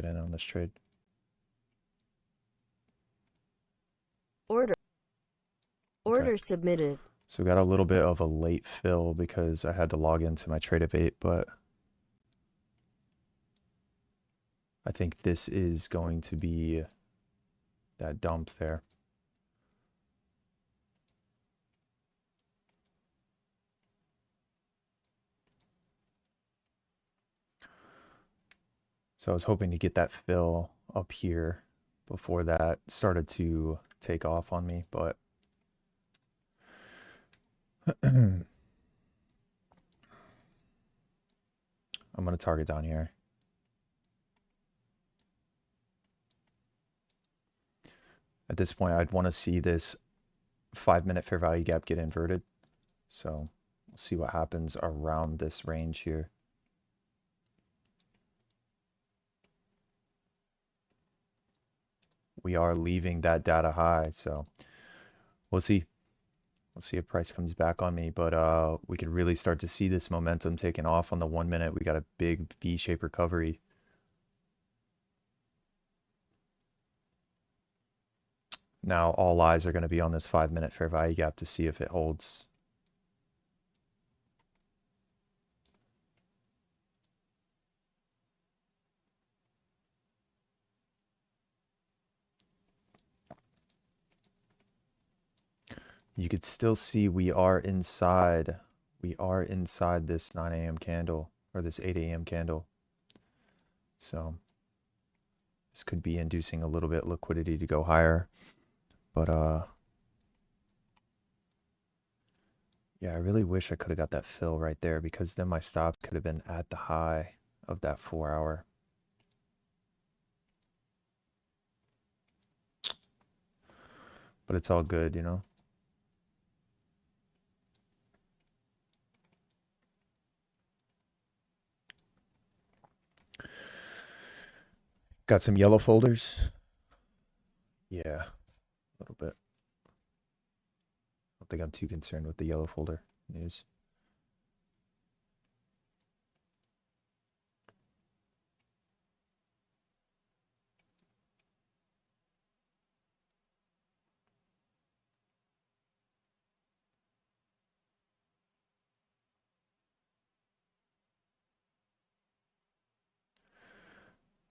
get in on this trade. Order. Okay. Order submitted. So we got a little bit of a late fill because I had to log into my trade of 8, but I think this is going to be that dump there. So I was hoping to get that fill up here before that started to take off on me, but I'm going to target down here. At this point, I'd want to see this 5-minute fair value gap get inverted. So we'll see what happens around this range here. We are leaving that data high, so we'll see. We'll see if price comes back on me, but we could really start to see this momentum taking off on the 1 minute. We got a big V-shaped recovery. Now all eyes are going to be on this 5-minute fair value gap to see if it holds. You could still see we are inside. We are inside this 9 a.m. candle or this 8 a.m. candle. So this could be inducing a little bit liquidity to go higher. But yeah, I really wish I could have got that fill right there because then my stop could have been at the high of that 4 hour. But it's all good, you know? Got some yellow folders. Yeah, a little bit. I don't think I'm too concerned with the yellow folder news.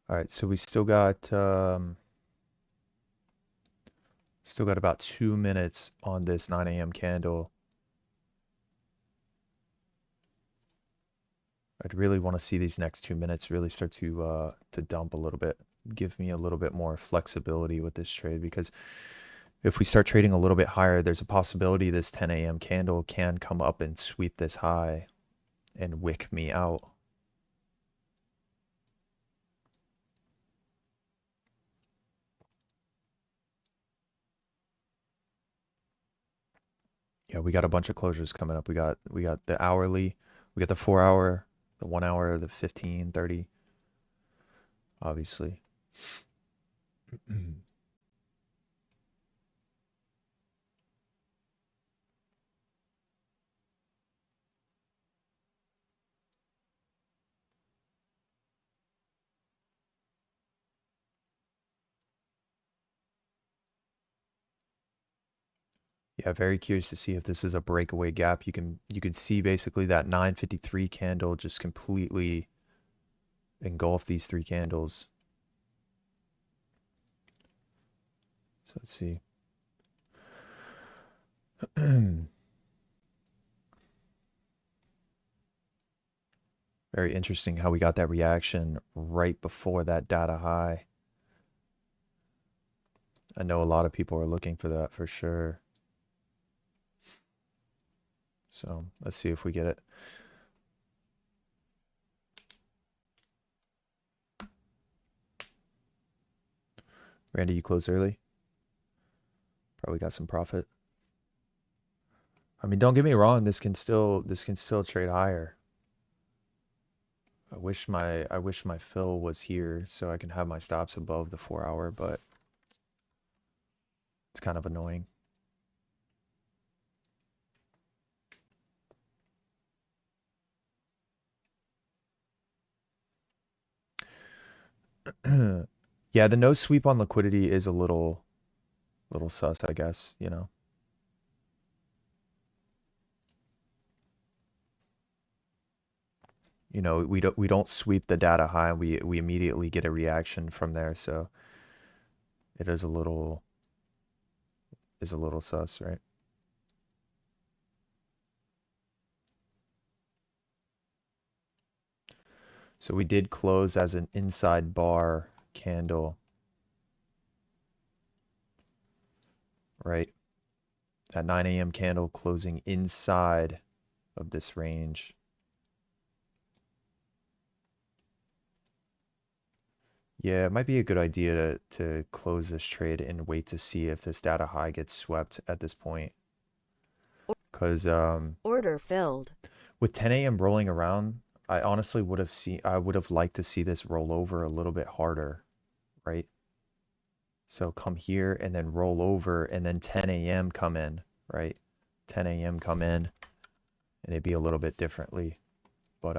All right, so we still got about 2 minutes on this 9 a.m. candle. I'd really want to see these next 2 minutes really start to dump a little bit, give me a little bit more flexibility with this trade, because if we start trading a little bit higher, there's a possibility this 10 a.m. candle can come up and sweep this high and wick me out. Yeah, we got a bunch of closures coming up. We got the hourly, we got the 4 hour, the 1 hour, the 15, 30, obviously. Yeah, very curious to see if this is a breakaway gap. You can see basically that 953 candle just completely engulf these 3 candles. So let's see. Very interesting how we got that reaction right before that data high. I know a lot of people are looking for that for sure. So let's see if we get it. Randy, you close early. Probably got some profit. I mean, don't get me wrong, this can still trade higher. I wish my fill was here so I can have my stops above the 4 hour, but it's kind of annoying. Yeah, the no sweep on liquidity is a little sus, I guess, you know. You know, we don't sweep the data high. We immediately get a reaction from there, so it is a little sus, right? So we did close as an inside bar candle, right? That 9 a.m. candle closing inside of this range. Yeah, it might be a good idea to close this trade and wait to see if this data high gets swept at this point. Because Order filled. with 10 a.m. rolling around, I would have liked to see this roll over a little bit harder, right? So come here and then roll over and then 10 a.m. come in, right? 10 a.m. come in and it'd be a little bit differently. But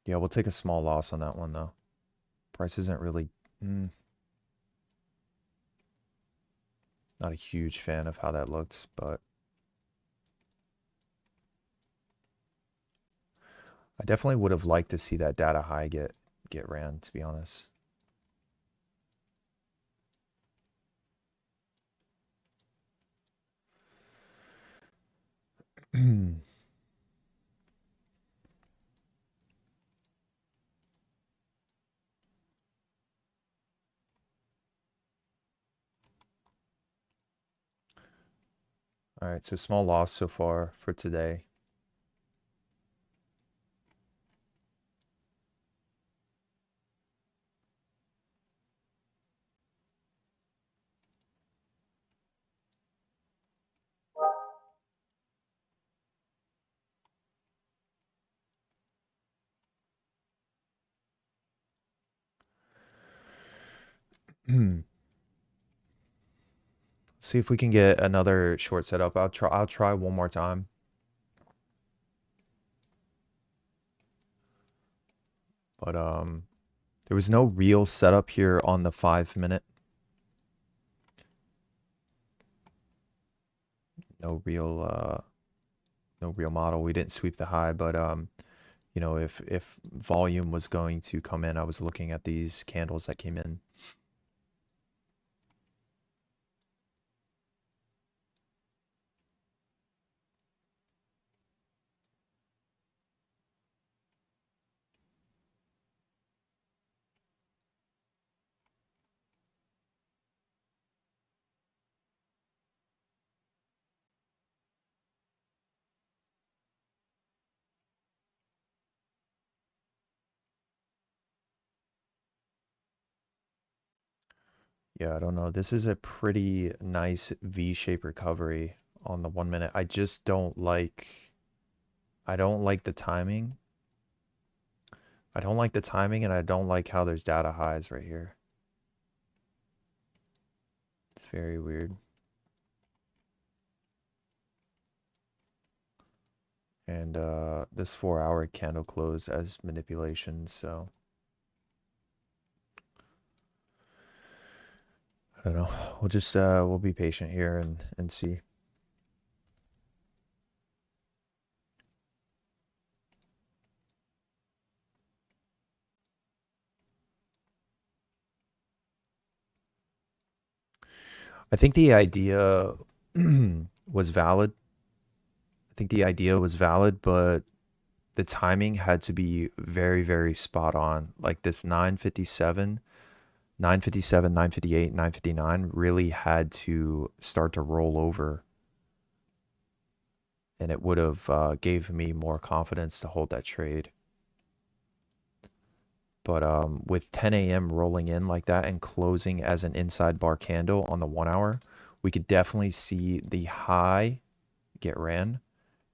yeah, we'll take a small loss on that one though. Price isn't really not a huge fan of how that looked, but I definitely would have liked to see that data high get ran, to be honest. All right, so small loss so far for today. See if we can get another short setup. I'll try one more time. But there was no real setup here on the 5 minute. No real no real model. We didn't sweep the high, but you know, if volume was going to come in, I was looking at these candles that came in. Yeah, I don't know. This is a pretty nice V-shaped recovery on the 1 minute. I don't like the timing. I don't like the timing and I don't like how there's data highs right here. It's very weird. And this 4 hour candle closed as manipulation, so I don't know. We'll just we'll be patient here and see. I think the idea was valid. I think the idea was valid, but the timing had to be very, very spot on. Like this 957, 957, 958, 959 really had to start to roll over, and it would have gave me more confidence to hold that trade. But with 10 a.m. rolling in like that and closing as an inside bar candle on the 1 hour, we could definitely see the high get ran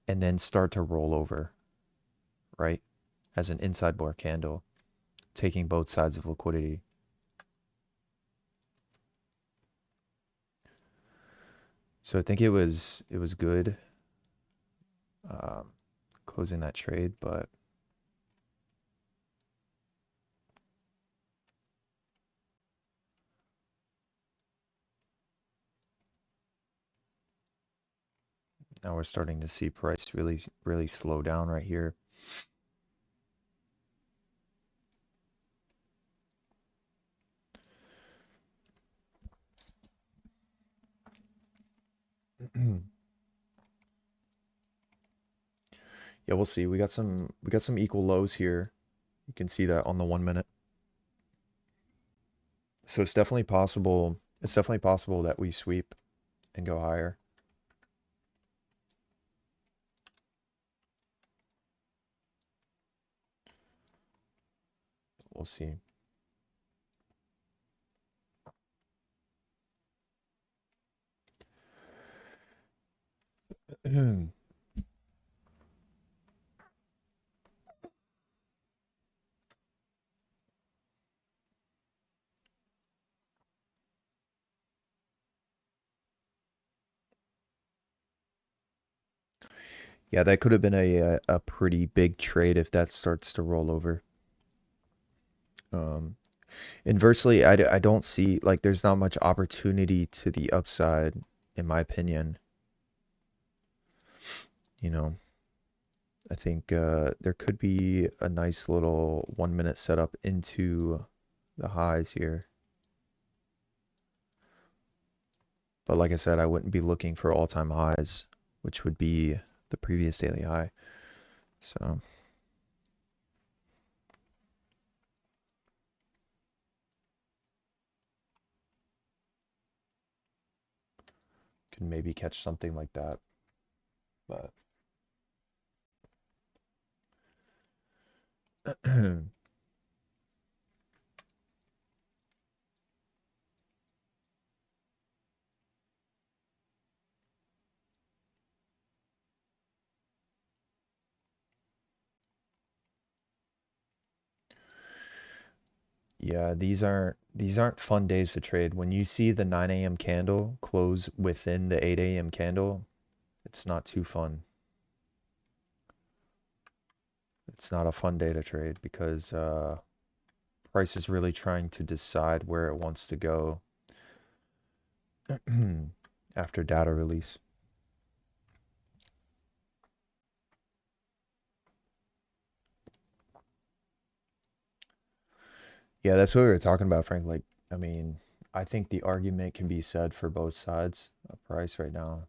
and then start to roll over, right? As an inside bar candle, taking both sides of liquidity. So I think it was good. closing that trade, but now we're starting to see price really slow down right here. Yeah, we'll see. We got some equal lows here. You can see that on the 1 minute. So it's definitely possible. It's definitely possible that we sweep and go higher. We'll see. Yeah, that could have been a pretty big trade if that starts to roll over. Um, Inversely, I don't see like there's not much opportunity to the upside, in my opinion. You know, I think there could be a nice little 1 minute setup into the highs here. But like I said, I wouldn't be looking for all-time highs, which would be the previous daily high. So can maybe catch something like that. But yeah, these aren't fun days to trade. When you see the 9 a.m. candle close within the 8 a.m. candle, it's not too fun. It's not a fun day to trade because price is really trying to decide where it wants to go after data release. Yeah, that's what we were talking about, Frank. Like, I mean, I think the argument can be said for both sides of price right now.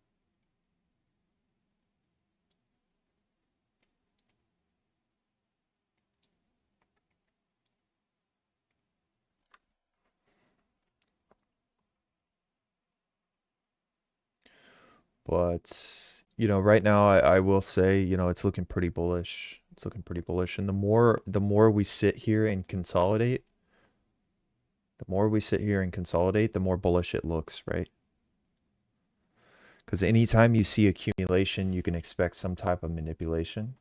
But, right now I will say, it's looking pretty bullish. It's looking pretty bullish. And the more we sit here and consolidate, the more bullish it looks, right? Because anytime you see accumulation, you can expect some type of manipulation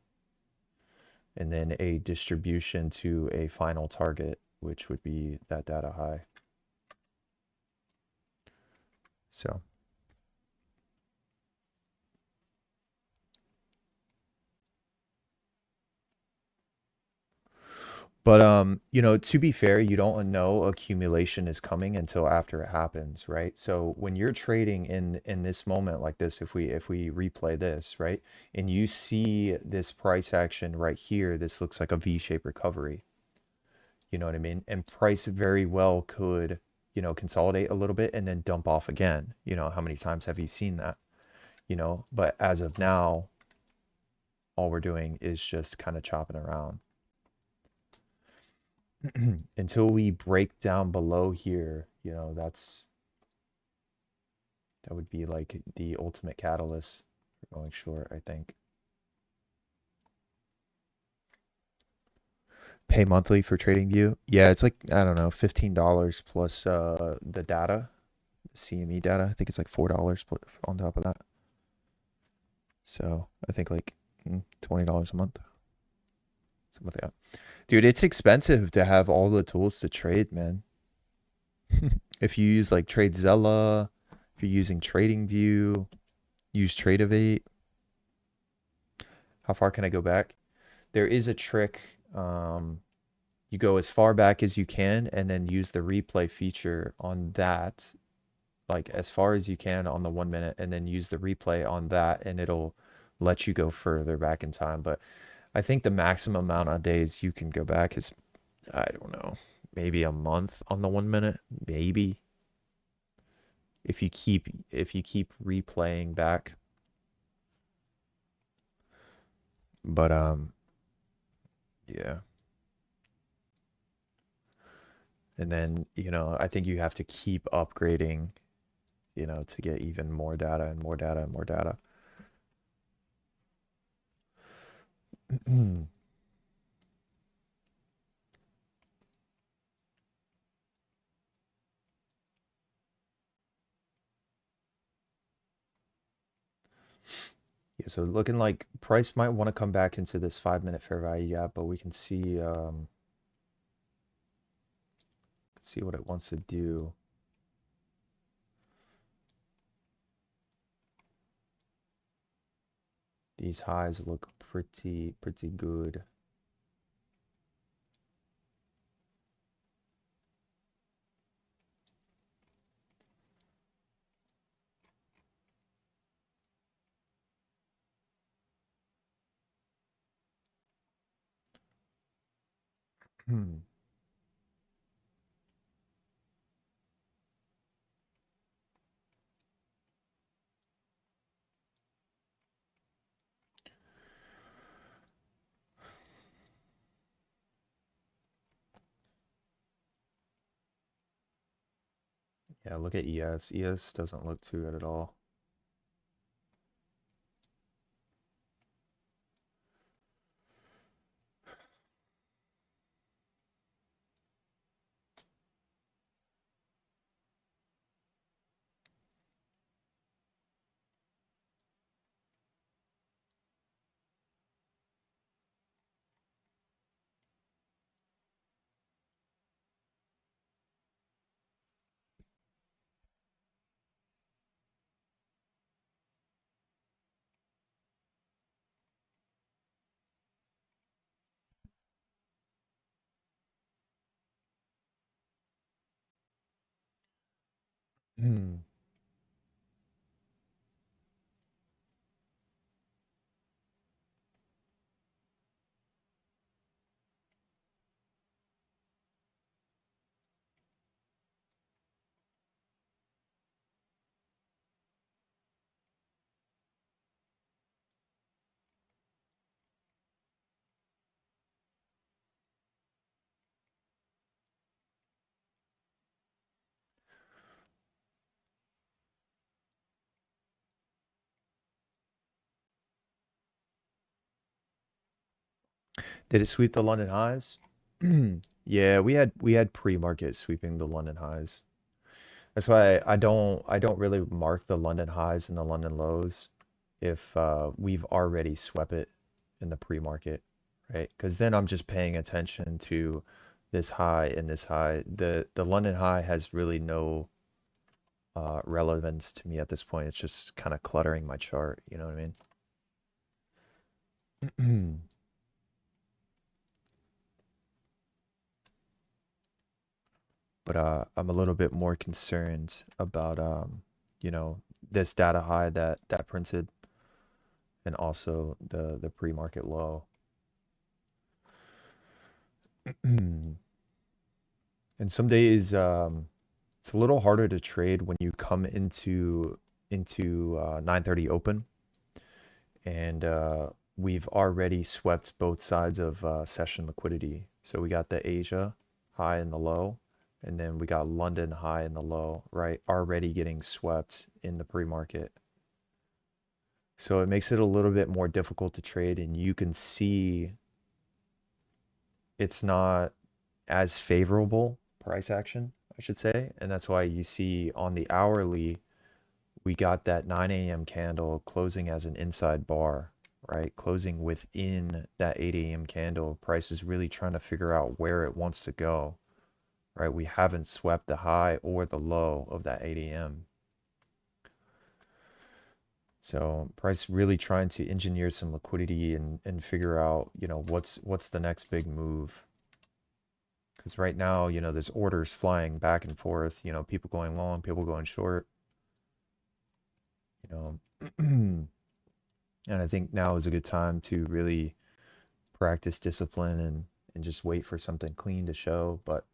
and then a distribution to a final target, which would be that data high. So, but to be fair, you don't know accumulation is coming until after it happens, right? So when you're trading in this moment like this, if we replay this, right? And you see this price action right here, this looks like a V-shaped recovery. You know what I mean? And price very well could, consolidate a little bit and then dump off again. How many times have you seen that? But as of now, all we're doing is just kind of chopping around until we break down below here. That would be like the ultimate catalyst for going short, I think. Pay monthly for TradingView. Yeah, it's like, I don't know, $15 plus the data, the CME data. I think it's like $4 on top of that. So I think like $20 a month. Something like that. Dude, it's expensive to have all the tools to trade, man. If you use like TradeZella, if you're using TradingView, use Tradeovate. How far can I go back? There is a trick. You go as far back as you can and then use the replay feature on that, like as far as you can on the 1 minute, and then use the replay on that, and it'll let you go further back in time. But I think the maximum amount of days you can go back is, I don't know, maybe a month on the 1 minute, maybe if you keep replaying back. But yeah. And then, I think you have to keep upgrading, to get even more data and more data and more data. Yeah, so looking like price might want to come back into this 5 minute fair value gap, but we can see what it wants to do. These highs look pretty good. Hmm. Yeah, look at ES. ES doesn't look too good at all. Hmm. Did it sweep the London highs? Yeah, we had pre-market sweeping the London highs. That's why I don't really mark the London highs and the London lows if we've already swept it in the pre-market, right? Because then I'm just paying attention to this high and this high. The London high has really no relevance to me at this point. It's just kind of cluttering my chart. You know what I mean? But I'm a little bit more concerned about you know, this data high that printed, and also the pre-market low. And some days it's a little harder to trade when you come into 9:30 open, and we've already swept both sides of session liquidity. So we got the Asia high and the low, and then we got London high and the low, right? Already getting swept in the pre-market. So it makes it a little bit more difficult to trade, and you can see it's not as favorable price action, I should say. And that's why you see on the hourly, we got that 9 a.m. candle closing as an inside bar, right? Closing within that 8 a.m. candle. Price is really trying to figure out where it wants to go, right? We haven't swept the high or the low of that 8 a.m. So price really trying to engineer some liquidity and figure out, what's the next big move. Because right now, there's orders flying back and forth, people going long, people going short, you know. And I think now is a good time to really practice discipline and just wait for something clean to show. But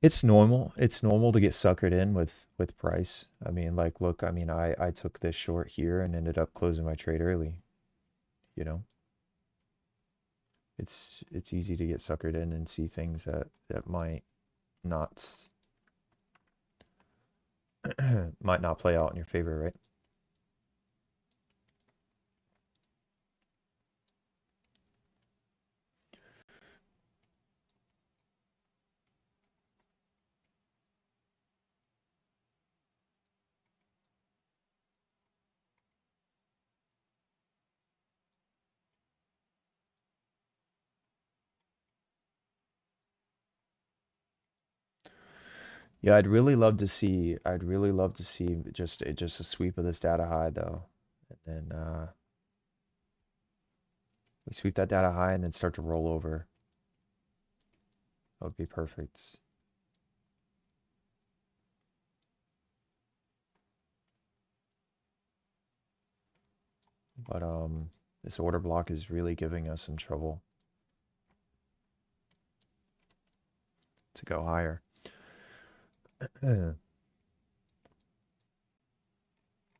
it's normal. It's normal to get suckered in with price. I mean, like, look, I mean, I took this short here and ended up closing my trade early, you know. It's easy to get suckered in and see things that not might not play out in your favor, right? Yeah, I'd really love to see just a sweep of this data high though. And then we sweep that data high and then start to roll over. That would be perfect. But this order block is really giving us some trouble to go higher.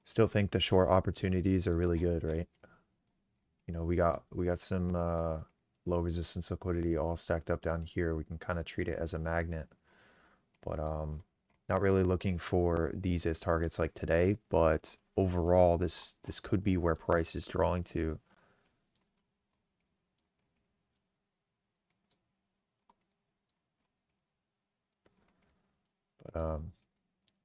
Still think the short opportunities are really good, right? We got some low resistance liquidity all stacked up down here. We can kind of treat it as a magnet, but not really looking for these as targets like today, but overall this could be where price is drawing to. But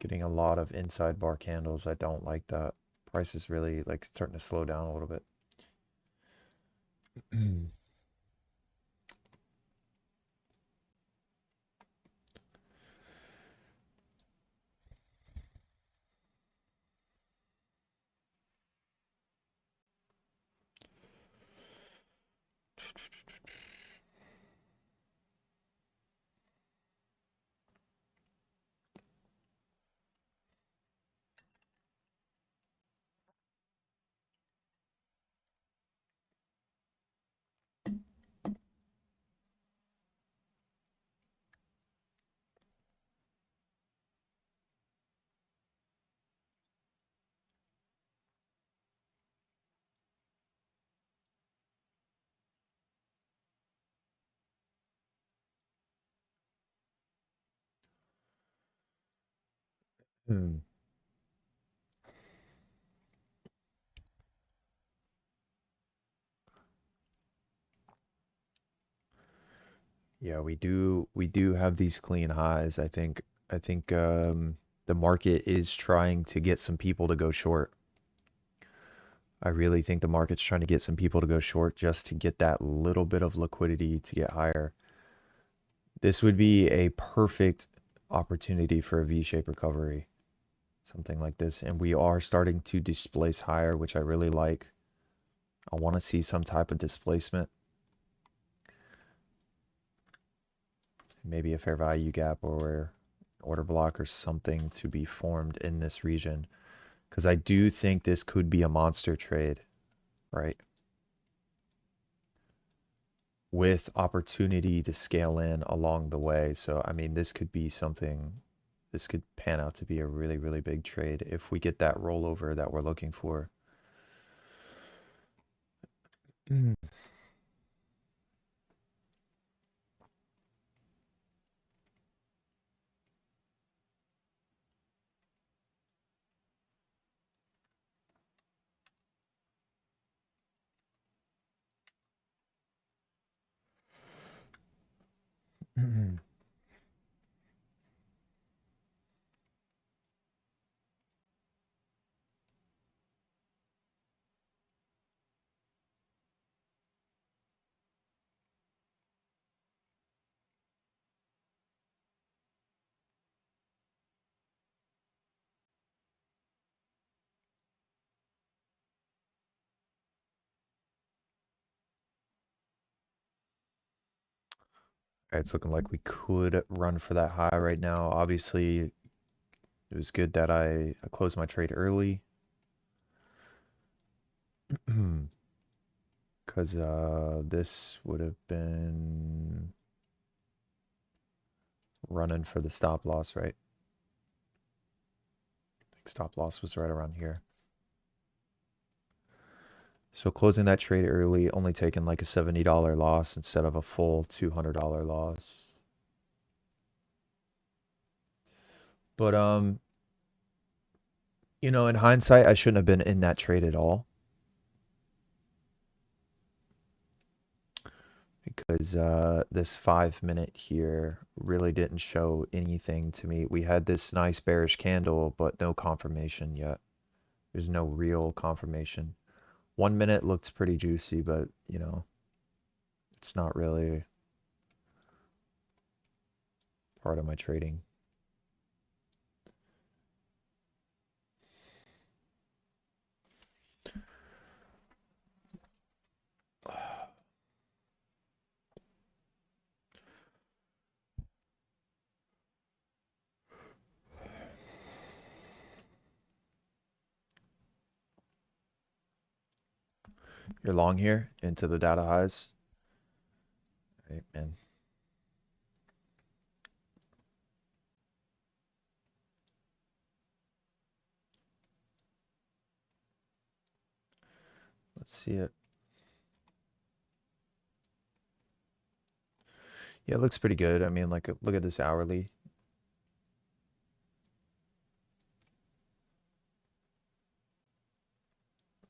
getting a lot of inside bar candles, I don't like that. Price is really like starting to slow down a little bit. Hmm. Yeah, we do have these clean highs. I think the market is trying to get some people to go short. I really think the market's trying to get some people to go short just to get that little bit of liquidity to get higher. This would be a perfect opportunity for a V-shaped recovery, something like this. And we are starting to displace higher, which I really like. I want to see some type of displacement, maybe a fair value gap or order block or something to be formed in this region. Because I do think this could be a monster trade, right? With opportunity to scale in along the way. So, I mean, this could pan out to be a really, really big trade if we get that rollover that we're looking for. Mm. It's looking like we could run for that high right now. Obviously, it was good that I closed my trade early. Because this would have been running for the stop loss, right? I think stop loss was right around here. So closing that trade early, only taking like a $70 loss instead of a full $200 loss. But in hindsight, I shouldn't have been in that trade at all because this 5 minute here really didn't show anything to me. We had this nice bearish candle, but no confirmation yet. There's no real confirmation. 1 minute looked pretty juicy, but it's not really part of my trading. You're long here into the data highs. Right, man. Let's see it. Yeah, it looks pretty good. I mean, like, look at this hourly.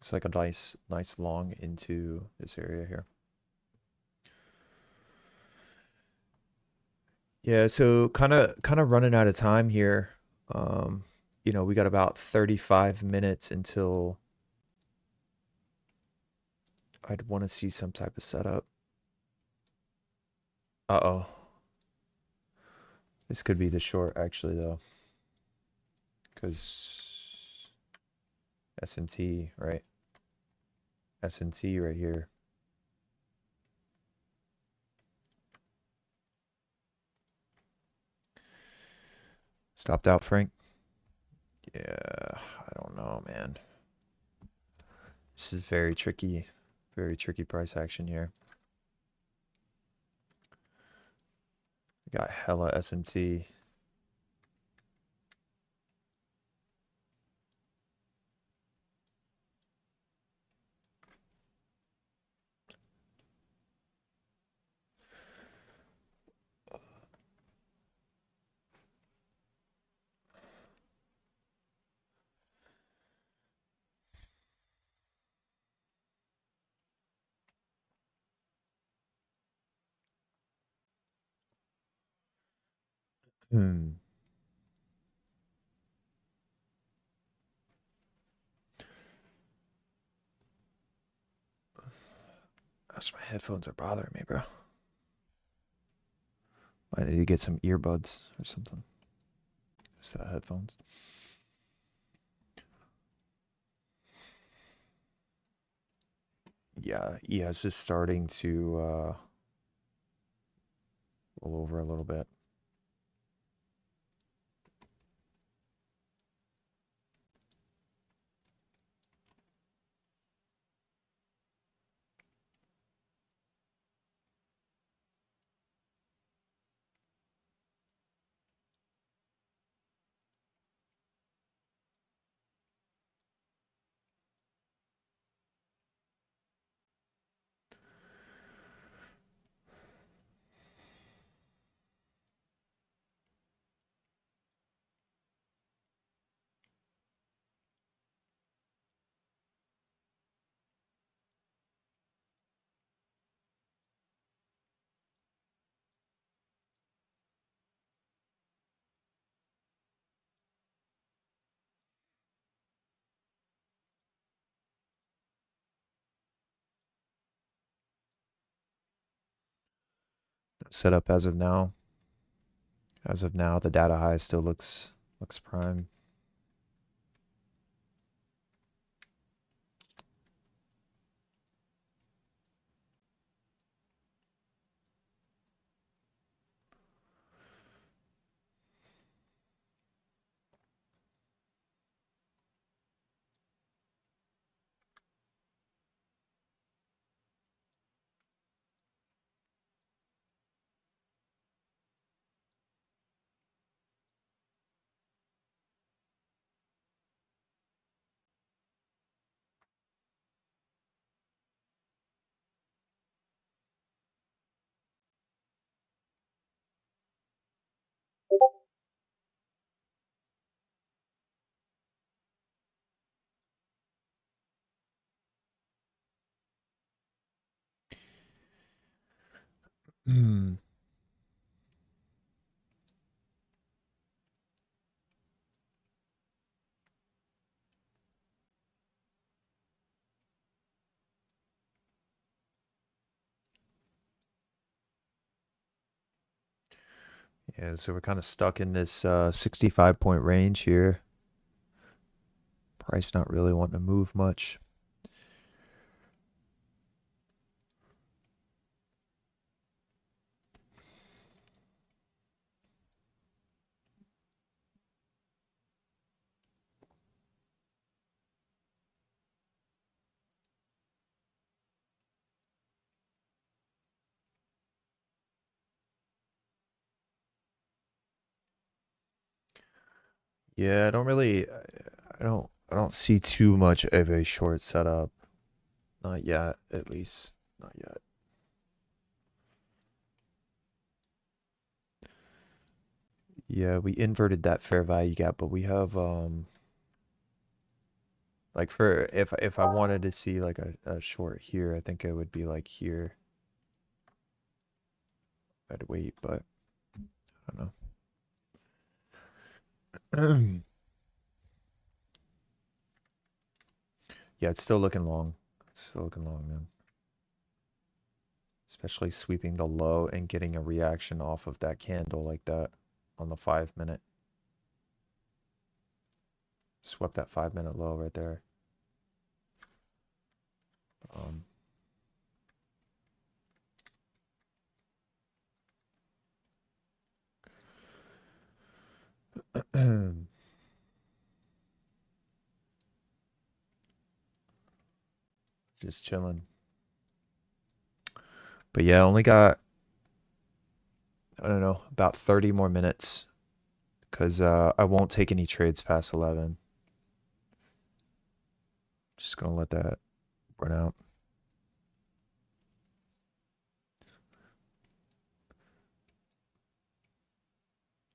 It's like a nice long into this area here. Yeah, so kind of running out of time here. We got about 35 minutes until I'd want to see some type of setup. Uh-oh. This could be the short actually though. Cuz S&T, right? S&T right here. Stopped out, Frank. Yeah, I don't know, man. This is very tricky price action here. We got hella S&T. Hmm. Gosh, my headphones are bothering me, bro. I need to get some earbuds or something. Instead of headphones. Yeah, ES is starting to roll over a little bit. Set up as of now. As of now, the data high still looks prime. Hmm. Yeah, so we're kind of stuck in this 65 point range here. Price not really wanting to move much. Yeah, I don't see too much of a short setup. Not yet, at least. Not yet. Yeah, we inverted that fair value gap, but we have like for if I wanted to see like a short here, I think it would be like here. I'd wait, but I don't know. Yeah, it's still looking long. Still looking long, man. Especially sweeping the low and getting a reaction off of that candle like that on the 5 minute. Swept that 5 minute low right there. Um, just chilling. But yeah, only got, I don't know, about 30 more minutes because I won't take any trades past 11. Just going to let that run out.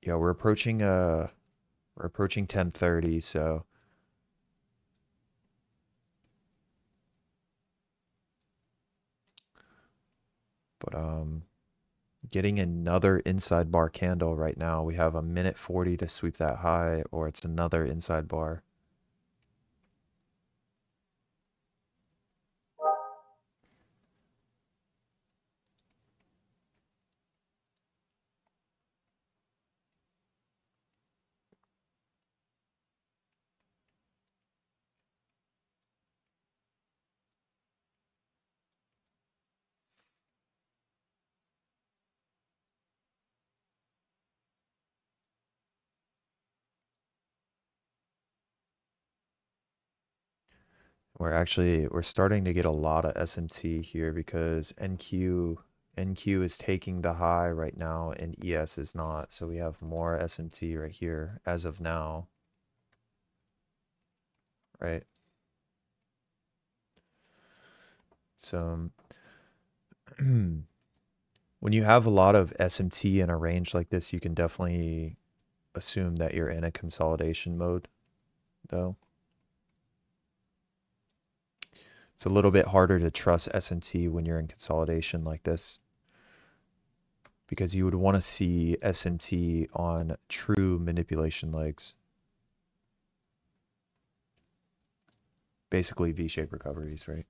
Yeah, we're approaching 10:30, so but getting another inside bar candle right now. We have a minute 40 to sweep that high, or it's another inside bar. We're starting to get a lot of SMT here because NQ is taking the high right now and ES is not. So we have more SMT right here as of now, right? So when you have a lot of SMT in a range like this, you can definitely assume that you're in a consolidation mode, though. It's a little bit harder to trust SMT when you're in consolidation like this because you would want to see SMT on true manipulation legs, basically V-shaped recoveries, right?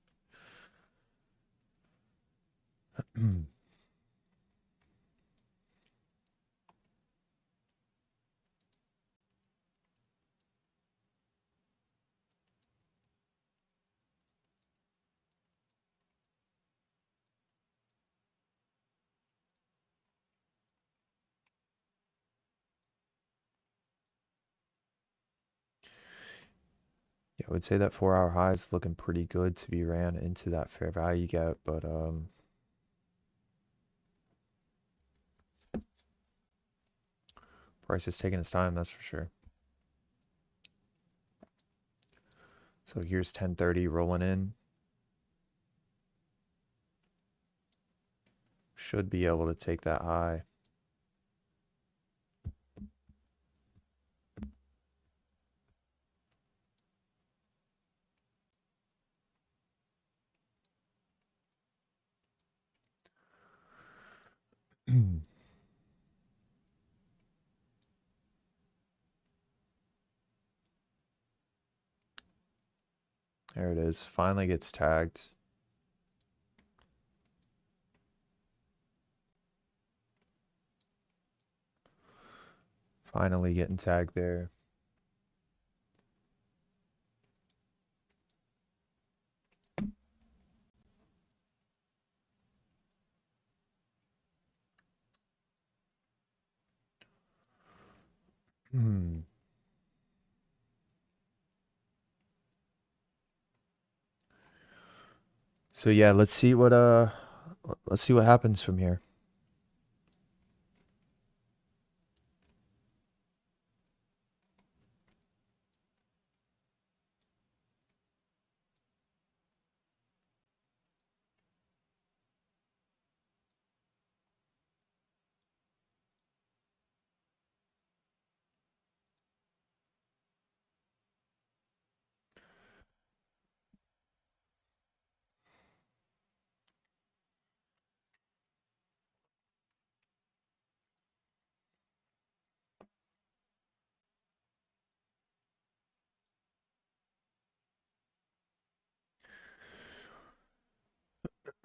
Yeah, I would say that 4 hour high is looking pretty good to be ran into that fair value gap, but price is taking its time, that's for sure. So here's 10:30 rolling in. Should be able to take that high. There it is. Finally gets tagged. Finally getting tagged there. Hmm. So yeah, let's see what happens from here.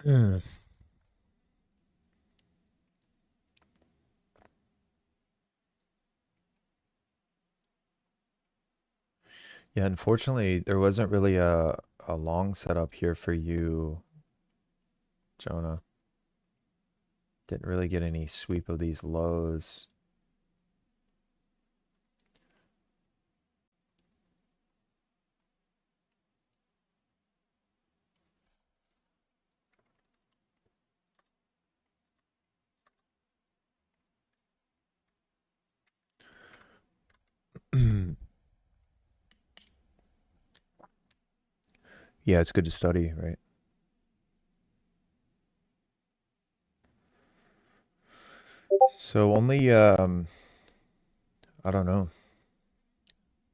Hmm. Yeah, unfortunately, there wasn't really a long setup here for you, Jonah. Didn't really get any sweep of these lows. Yeah, it's good to study, right? So only I don't know,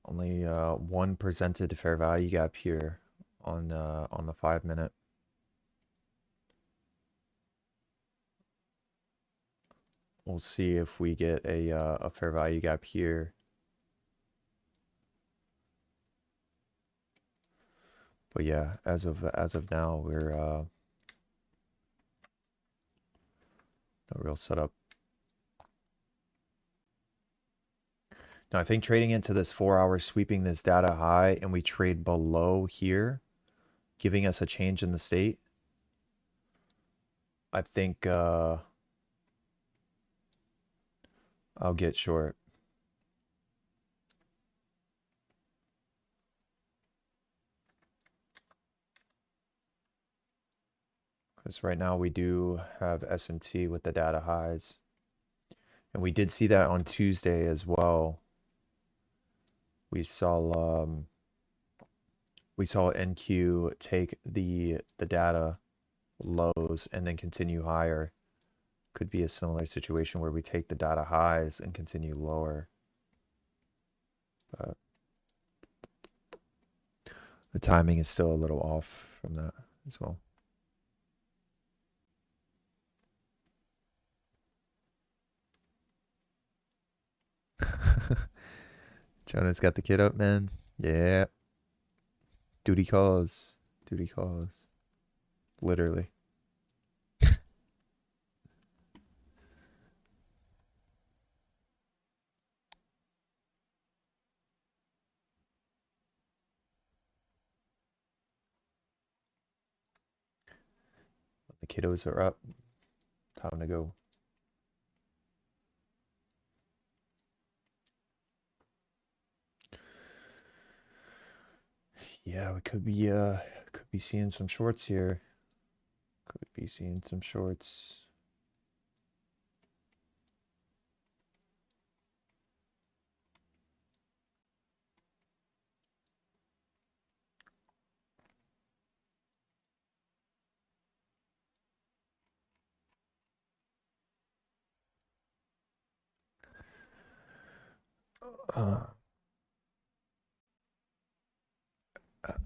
only one presented fair value gap here on the 5 minute. We'll see if we get a fair value gap here. But yeah, as of now, we're no real setup. Now I think trading into this 4 hour sweeping this data high and we trade below here, giving us a change in the state. I think I'll get short. Because right now we do have S&T with the data highs. And we did see that on Tuesday as well. We saw we saw NQ take the data lows and then continue higher. Could be a similar situation where we take the data highs and continue lower. But the timing is still a little off from that as well. Jonah's got the kid up, man. Yeah. Duty calls. Duty calls. Literally. The kiddos are up. Time to go. Yeah, we could be seeing some shorts here. Could be seeing some shorts. Uh,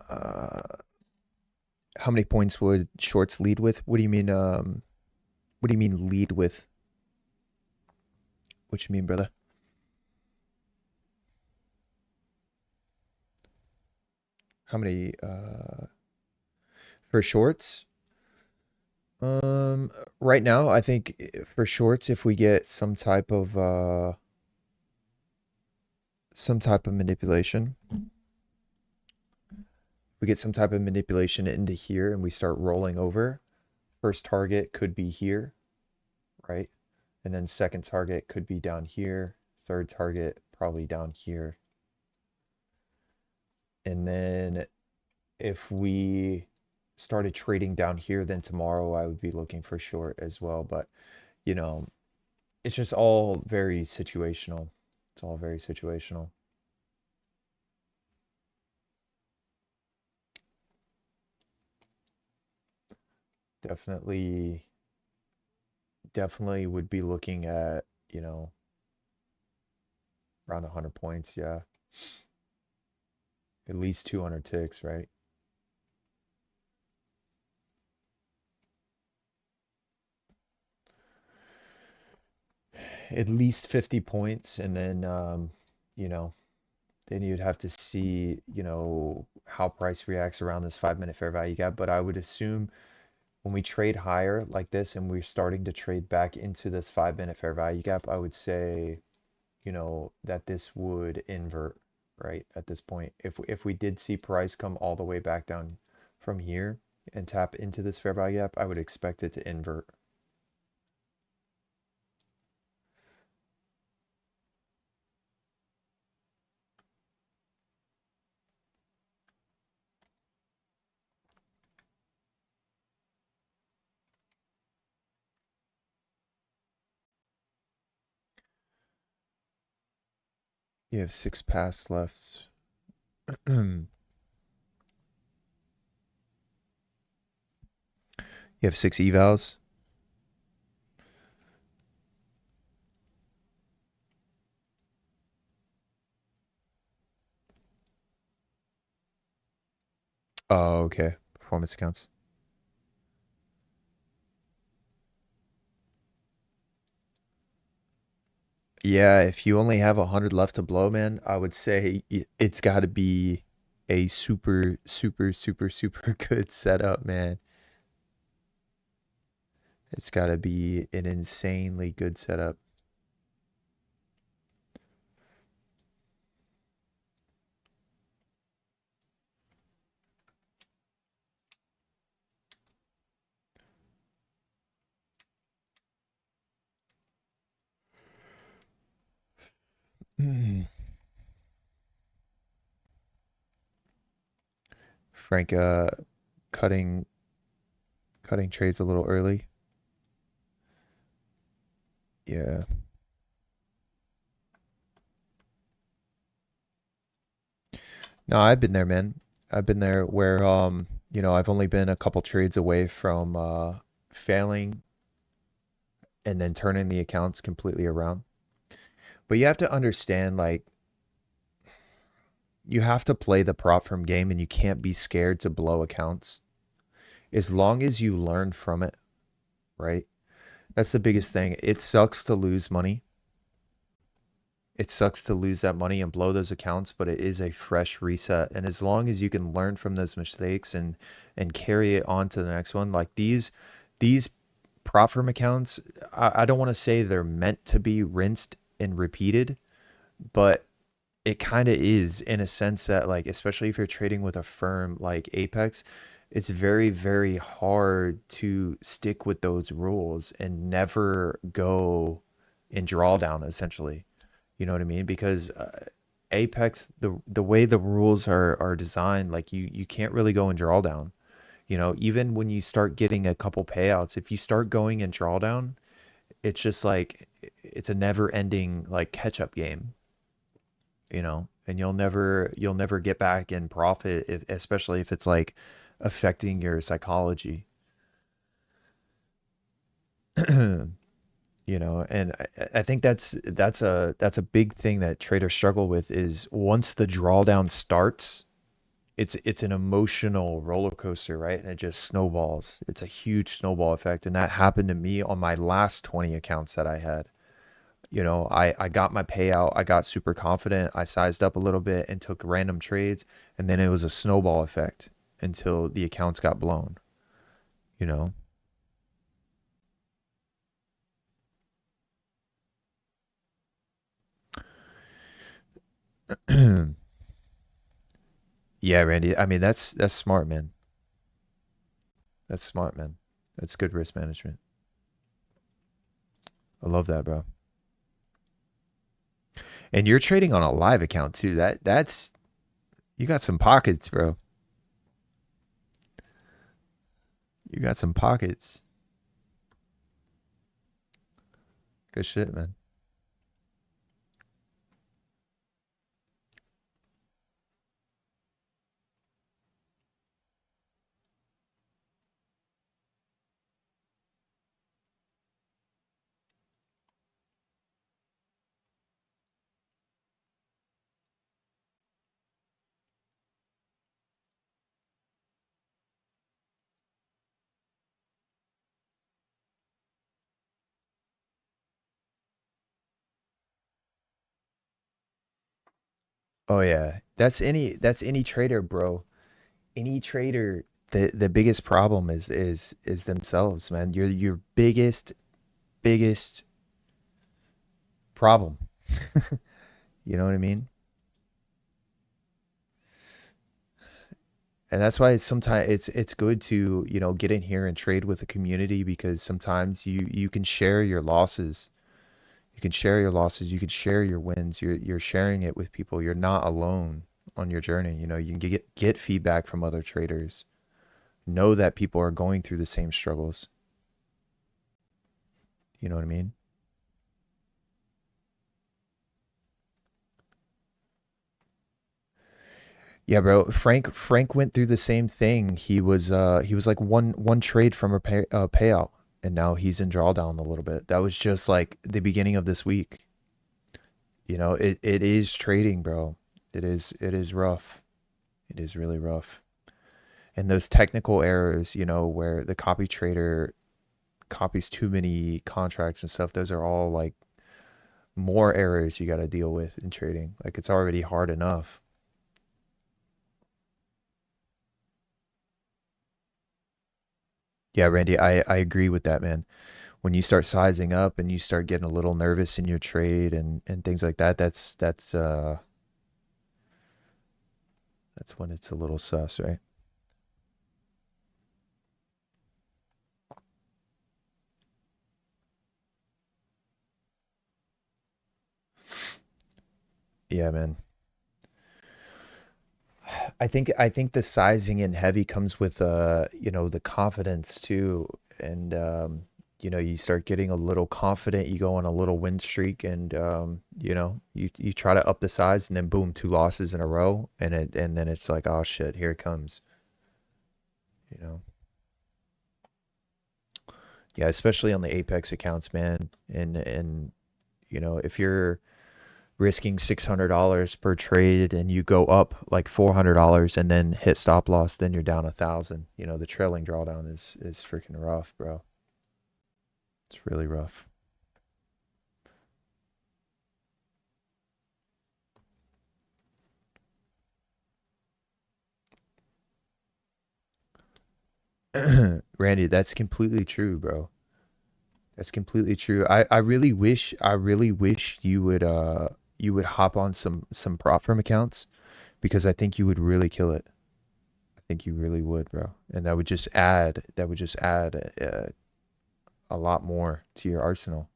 uh, how many points would shorts lead with? What do you mean? What do you mean lead with? What you mean, brother? How many for shorts? Right now, I think for shorts, if we get some type of manipulation, we get some type of manipulation into here and we start rolling over, first target could be here, right? And then second target could be down here, third target probably down here. And then if we started trading down here, then tomorrow I would be looking for short as well. But, you know, it's just all very situational. It's all very situational. Definitely, definitely would be looking at, around 100 points. Yeah. At least 200 ticks, right? At least 50 points. And then, you know, then you'd have to see, how price reacts around this 5 minute fair value gap. But I would assume when we trade higher like this and we're starting to trade back into this 5 minute fair value gap, I would say, that this would invert, right? At this point, if we did see price come all the way back down from here and tap into this fair value gap, I would expect it to invert. You have 6 pass left. You have 6 evals. Oh, okay. Performance accounts. Yeah, if you only have 100 left to blow, man, I would say it's got to be a super, super, super, super good setup, man. It's got to be an insanely good setup. Mm. Frank, cutting cutting trades a little early. Yeah. No, I've been there, man. I've been there where I've only been a couple trades away from failing and then turning the accounts completely around. But you have to understand, like, you have to play the prop firm game and you can't be scared to blow accounts as long as you learn from it, right? That's the biggest thing. It sucks to lose money. It sucks to lose that money and blow those accounts, but it is a fresh reset. And as long as you can learn from those mistakes and carry it on to the next one, like these prop firm accounts, I don't want to say they're meant to be rinsed and repeated, but it kind of is in a sense that, like, especially if you're trading with a firm like Apex, it's very, very hard to stick with those rules and never go in drawdown essentially. You know what I mean? Because Apex, the way the rules are designed, like you can't really go in drawdown. Even when you start getting a couple payouts, if you start going in drawdown, it's just like it's a never ending like catch up game, and you'll never get back in profit, especially if it's like affecting your psychology. And I think that's a big thing that traders struggle with is once the drawdown starts, it's an emotional roller coaster, right? And it just snowballs. It's a huge snowball effect, and that happened to me on my last 20 accounts that I had. I got my payout. I got super confident. I sized up a little bit and took random trades. And then it was a snowball effect until the accounts got blown, you know? Yeah, Randy. I mean, that's smart, man. That's smart, man. That's good risk management. I love that, bro. And you're trading on a live account too. That's you got some pockets, bro. You got some pockets. Good shit, man. Oh yeah. That's any trader, bro. Any trader, the biggest problem is themselves, man. You're your biggest problem. You know what I mean? And that's why sometimes it's good to, get in here and trade with the community because sometimes you can share your losses. You can share your losses, you can share your wins. You're sharing it with people. You're not alone on your journey. You can get feedback from other traders. Know that people are going through the same struggles. You know what I mean? Yeah, bro. Frank went through the same thing. He was like one trade from a payout, and now he's in drawdown a little bit. That was just like the beginning of this week. It is trading, bro. It is rough. It is really rough. And those technical errors, where the copy trader copies too many contracts and stuff, those are all like more errors you got to deal with in trading. Like it's already hard enough. Yeah, Randy, I agree with that, man. When you start sizing up and you start getting a little nervous in your trade and things like that, that's when it's a little sus, right? Yeah, man. I think the sizing in heavy comes with the confidence too. And you start getting a little confident, you go on a little win streak and you try to up the size and then boom, two losses in a row and then it's like, oh shit, here it comes, you know. Yeah, especially on the Apex accounts, man. And if you're risking $600 per trade and you go up like $400 and then hit stop loss, then you're down 1,000. The trailing drawdown is freaking rough, bro. It's really rough. Randy, that's completely true, bro. That's completely true. I really wish you would hop on some prop firm accounts because I think you would really kill it. I think you really would, bro. And that would just add a lot more to your arsenal.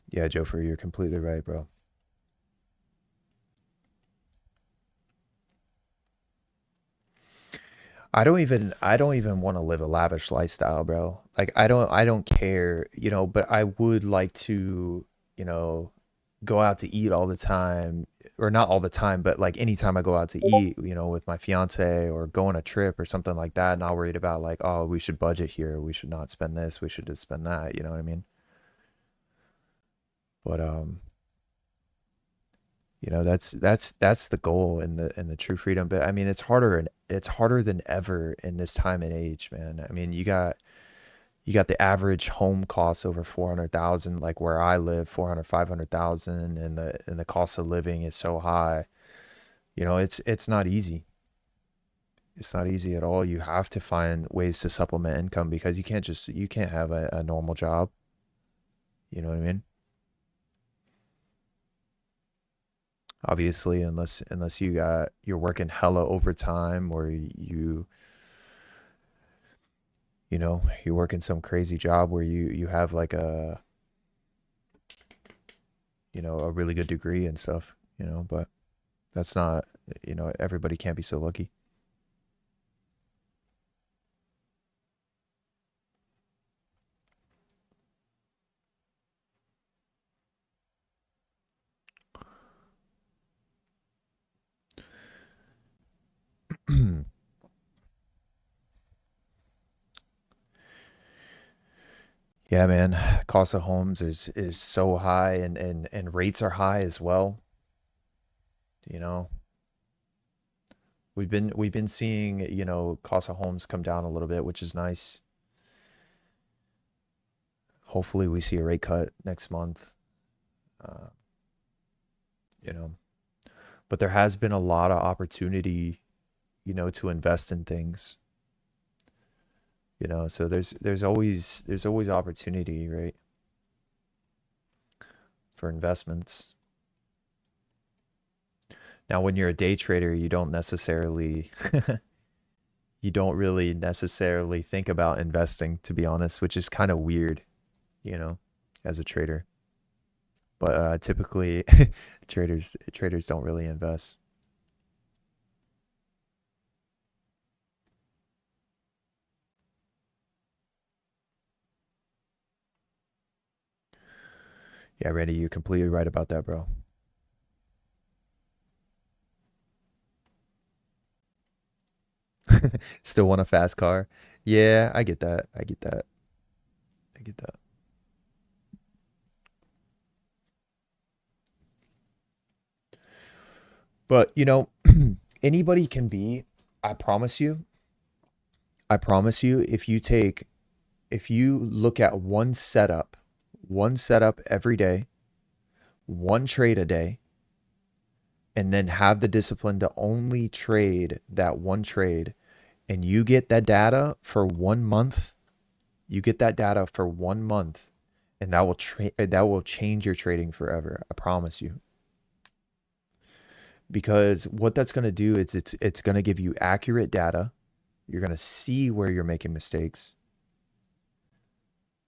Yeah, Jofer, you're completely right, bro. I don't even want to live a lavish lifestyle, bro. Like I don't care, but I would like to, you know, go out to eat all the time, or not all the time, but like anytime I go out to eat, with my fiance or go on a trip or something like that, not worried about like, oh, we should budget here, we should not spend this, we should just spend that. You know what I mean? But that's the goal and the true freedom. But I mean, it's harder than ever in this time and age, man. I mean, you got the average home cost over 400,000, like where I live, 400, 500,000, and the cost of living is so high. It's not easy. It's not easy at all. You have to find ways to supplement income because you can't have a normal job. You know what I mean? Obviously, unless you're working hella overtime or you're working some crazy job where you have like a really good degree and stuff, but that's not, everybody can't be so lucky. Yeah, man. Cost of homes is so high and rates are high as well. You know, we've been seeing, cost of homes come down a little bit, which is nice. Hopefully we see a rate cut next month. Uh, you know, but there has been a lot of opportunity, to invest in things, so there's always opportunity, right, for investments. Now, when you're a day trader, you don't really necessarily think about investing, to be honest, which is kind of weird, you know, as a trader. But typically, traders don't really invest. Yeah, Randy, you're completely right about that, bro. Still want a fast car? Yeah, I get that. I get that. I get that. But anybody can be. I promise you. I promise you. If you look at one setup every day, one trade a day, and then have the discipline to only trade that one trade, and you get that data for 1 month, you get that data for 1 month, and that will change your trading forever. I promise you. Because what that's going to do is it's going to give you accurate data. You're going to see where you're making mistakes,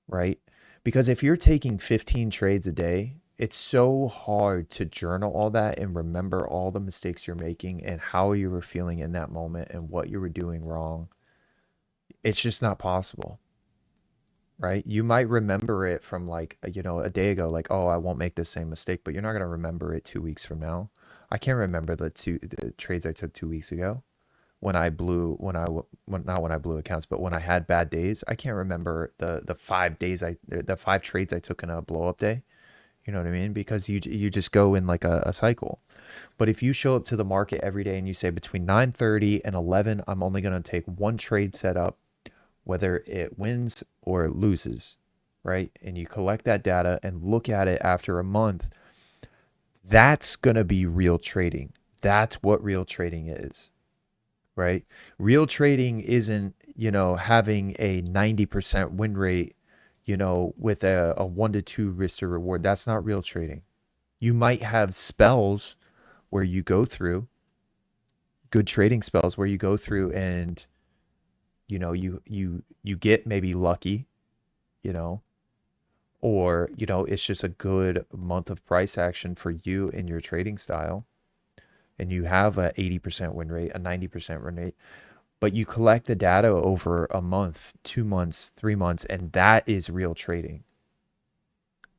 right? Because if you're taking 15 trades a day, it's so hard to journal all that and remember all the mistakes you're making and how you were feeling in that moment and what you were doing wrong. It's just not possible, right? You might remember it from like, a day ago, like, oh, I won't make the same mistake, but you're not going to remember it 2 weeks from now. I can't remember the trades I took 2 weeks ago when I blew not when I blew accounts, but when I had bad days. I can't remember the 5 trades I took in a blow up day. You know what I mean? Because you just go in like a cycle. But if you show up to the market every day and you say between 9:30 and 11, I'm only going to take one trade setup, whether it wins or it loses, right? And you collect that data and look at it after a month, that's going to be real trading. That's what real trading is, right? Real trading isn't, having a 90% win rate, with a 1 to 2 risk to reward. That's not real trading. You might have spells where you go through good trading spells where you go through and, you get maybe lucky, you know, or, it's just a good month of price action for you in your trading style. And you have a 80% win rate, a 90% win rate, but you collect the data over a month, 2 months, 3 months, and that is real trading.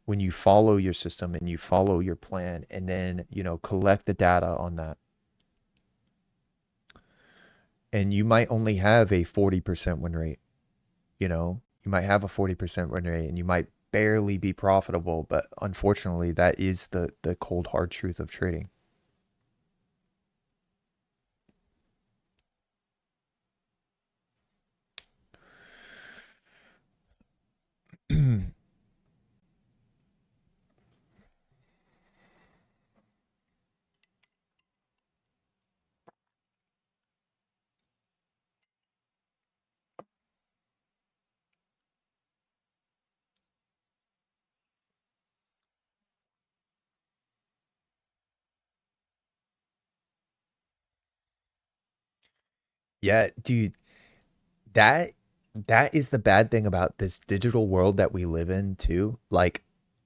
when you follow your system and you follow your plan and then, collect the data on that. And you might only have a 40% win rate, you might have a 40% win rate and you might barely be profitable, but unfortunately that is the cold hard truth of trading. Yeah, dude, that that is the bad thing about this digital world that we live in too. Like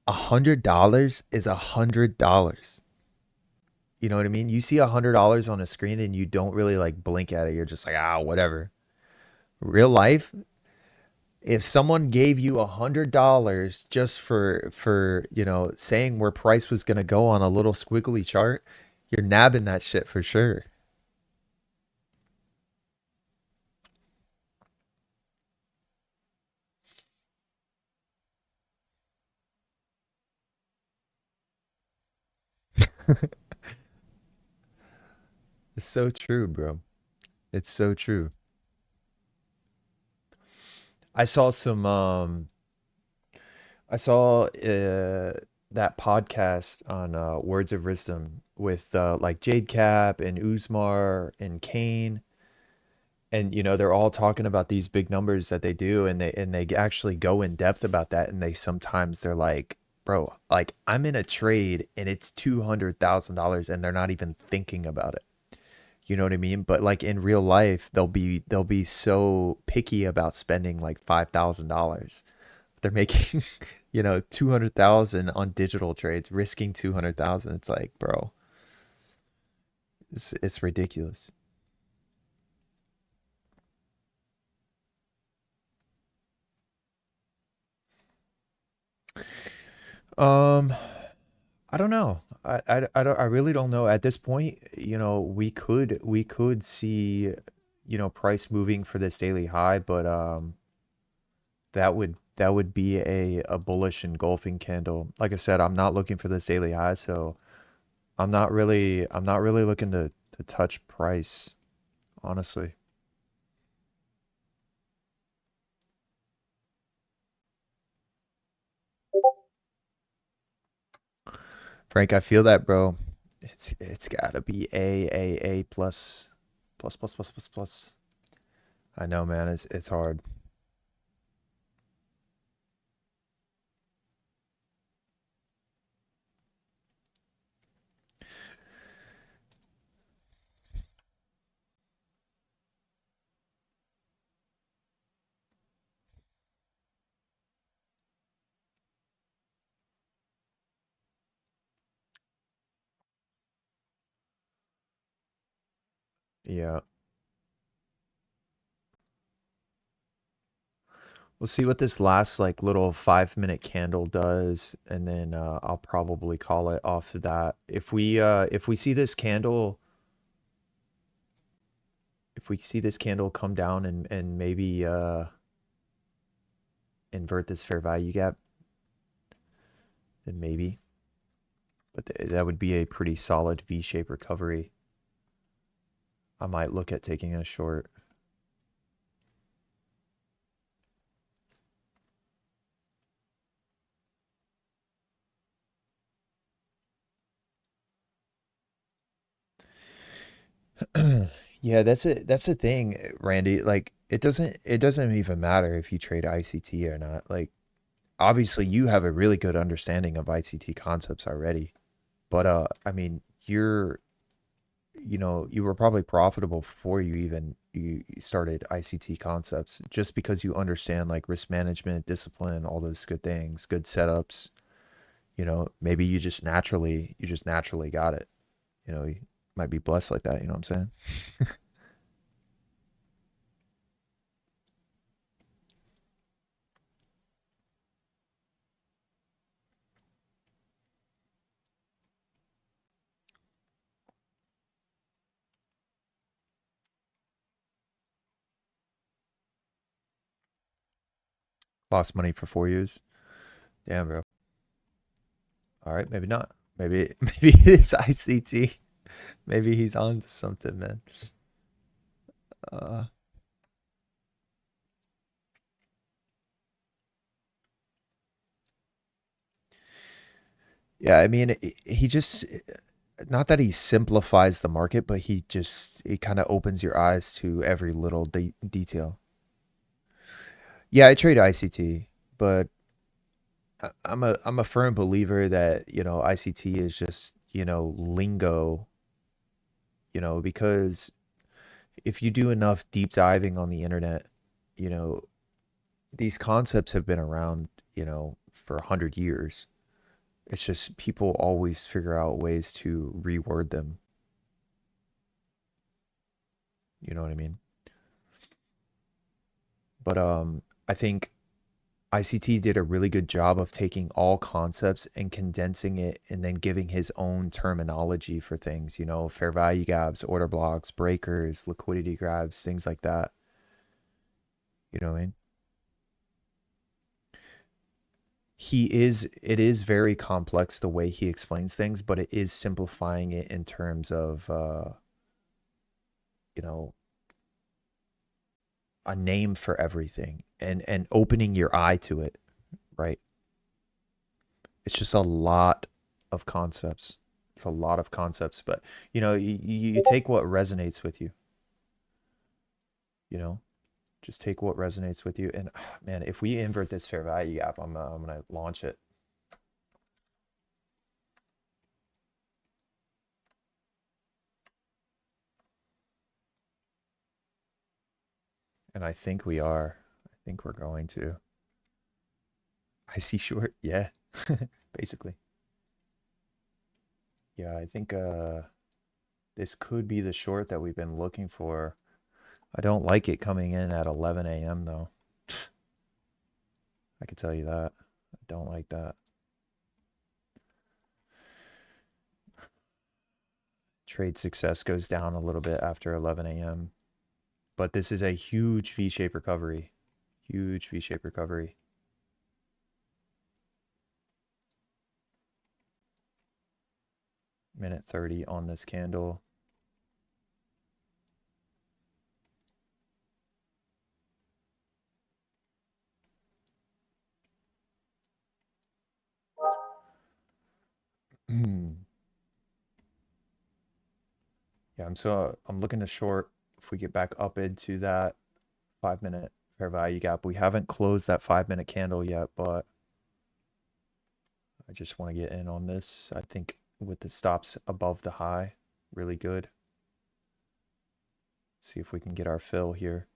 $100 is $100. You know what I mean? You see $100 on a screen and you don't really like blink at it. You're just like, whatever. Real life, if someone gave you $100 just for saying where price was gonna go on a little squiggly chart, you're nabbing that shit for sure. It's so true, bro. It's so true. I saw some I saw that podcast on Words of Wisdom with like Jade Cap and Uzmar and Kane, and they're all talking about these big numbers that they do, and they actually go in depth about that, and they're like, bro, like I'm in a trade and it's $200,000 and they're not even thinking about it. You know what I mean? But like in real life, they'll be so picky about spending like $5,000. They're making 200,000 on digital trades, risking 200,000. It's like, bro, it's ridiculous. Um, I don't know. I really don't know. At this point, we could see, price moving for this daily high, but that would be a bullish engulfing candle. Like I said, I'm not looking for this daily high, so I'm not really looking to touch price, honestly. Frank, I feel that, bro. It's gotta be A plus plus plus plus plus plus. I know, man. It's hard. Yeah. We'll see what this last like little 5 minute candle does, and then I'll probably call it off of that. If we see this candle, come down and maybe invert this fair value gap, then maybe. But that would be a pretty solid V-shaped recovery. I might look at taking a short. Yeah, that's the thing, Randy. Like it doesn't even matter if you trade ICT or not. Like obviously you have a really good understanding of ICT concepts already. But I mean, you were probably profitable before you started ICT concepts just because you understand like risk management, discipline, all those good things, good setups. Maybe you just naturally got it. You might be blessed like that, you know what I'm saying? Lost money for 4 years. Damn, bro. All right, maybe not. Maybe maybe it is ICT. Maybe he's on to something, man. Uh, yeah, I mean, he just not that he simplifies the market, but he kind of opens your eyes to every little detail. Yeah, I trade ICT, but I'm a firm believer that ICT is just lingo, because if you do enough deep diving on the internet, you know these concepts have been around, for 100 years. It's just people always figure out ways to reword them. You know what I mean? But I think ICT did a really good job of taking all concepts and condensing it and then giving his own terminology for things, fair value gaps, order blocks, breakers, liquidity grabs, things like that. You know what I mean? It is very complex the way he explains things, but it is simplifying it in terms of, you know, a name for everything and opening your eye to it, right? It's just a lot of concepts. It's a lot of concepts, but you take what resonates with you, you know, just take what resonates with you. And man, if we invert this fair value gap, I'm gonna launch it. And I think we are. I think we're going to. I see short. Yeah, basically. Yeah, I think this could be the short that we've been looking for. I don't like it coming in at 11 a.m. though. I can tell you that. I don't like that. Trade success goes down a little bit after 11 a.m. But this is a huge V-shaped recovery. Huge V-shaped recovery. Minute 30 on this candle. Yeah, I'm looking to short if we get back up into that 5 minute fair value gap. We haven't closed that 5 minute candle yet, but I just want to get in on this. I think with the stops above the high, really good. See if we can get our fill here.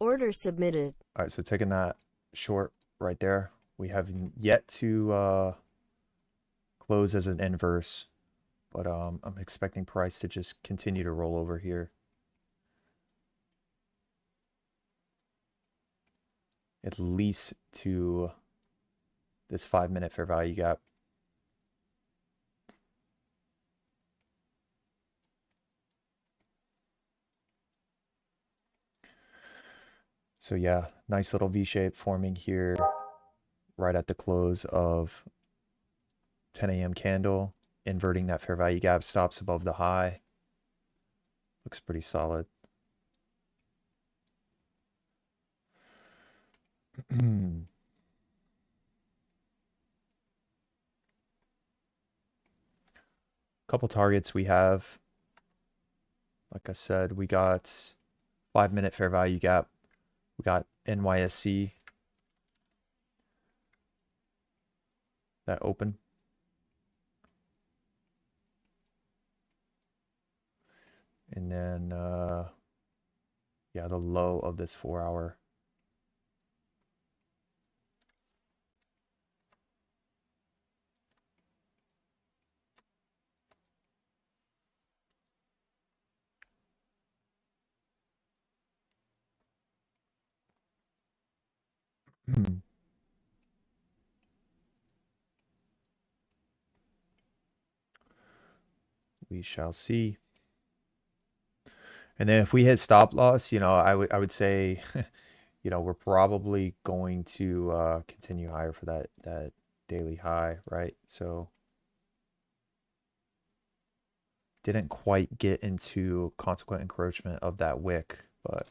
Order submitted. All right, so taking that short right there, we have yet to close as an inverse, but I'm expecting price to just continue to roll over here, at least to this 5 minute fair value gap. So yeah, nice little V shape forming here right at the close of 10 a.m. candle, inverting that fair value gap, stops above the high. Looks pretty solid. Couple targets we have. Like I said, we got 5 minute fair value gap. We got NYSC that open. And then yeah, the low of this 4 hour. We shall see. And then if we hit stop loss, I would say, we're probably going to continue higher for that daily high, right? So didn't quite get into consequent encroachment of that wick, but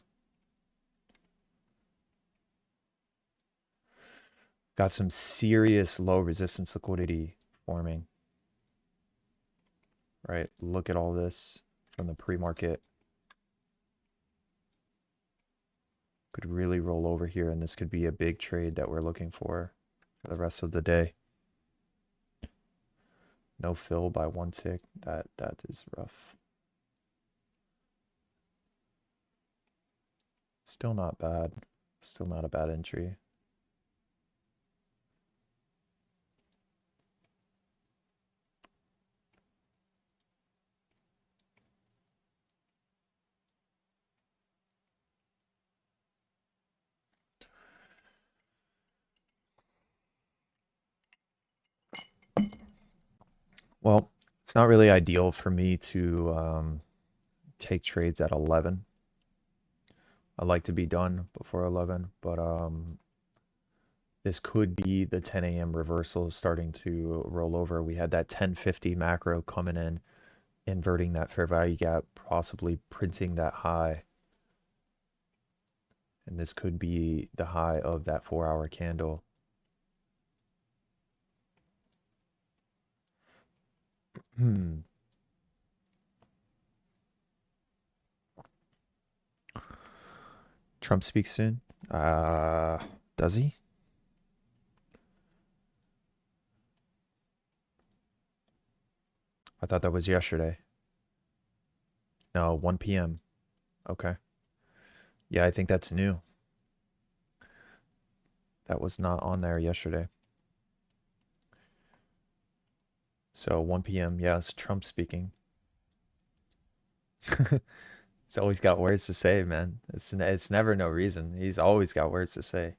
got some serious low resistance liquidity forming, right? Look at all this from the pre-market. Could really roll over here, and this could be a big trade that we're looking for the rest of the day. No fill by one tick. That is rough. Still not bad. Still not a bad entry. Well, it's not really ideal for me to take trades at 11. I like to be done before 11, but this could be the 10 a.m. reversal starting to roll over. We had that 1050 macro coming in, inverting that fair value gap, possibly printing that high. And this could be the high of that 4-hour candle. Trump speaks soon. Does he? I thought that was yesterday. No, 1 p.m. Okay. Yeah, I think that's new. That was not on there yesterday. So 1 p.m. Yeah, it's Trump speaking. He's always got words to say, man. It's never no reason. He's always got words to say.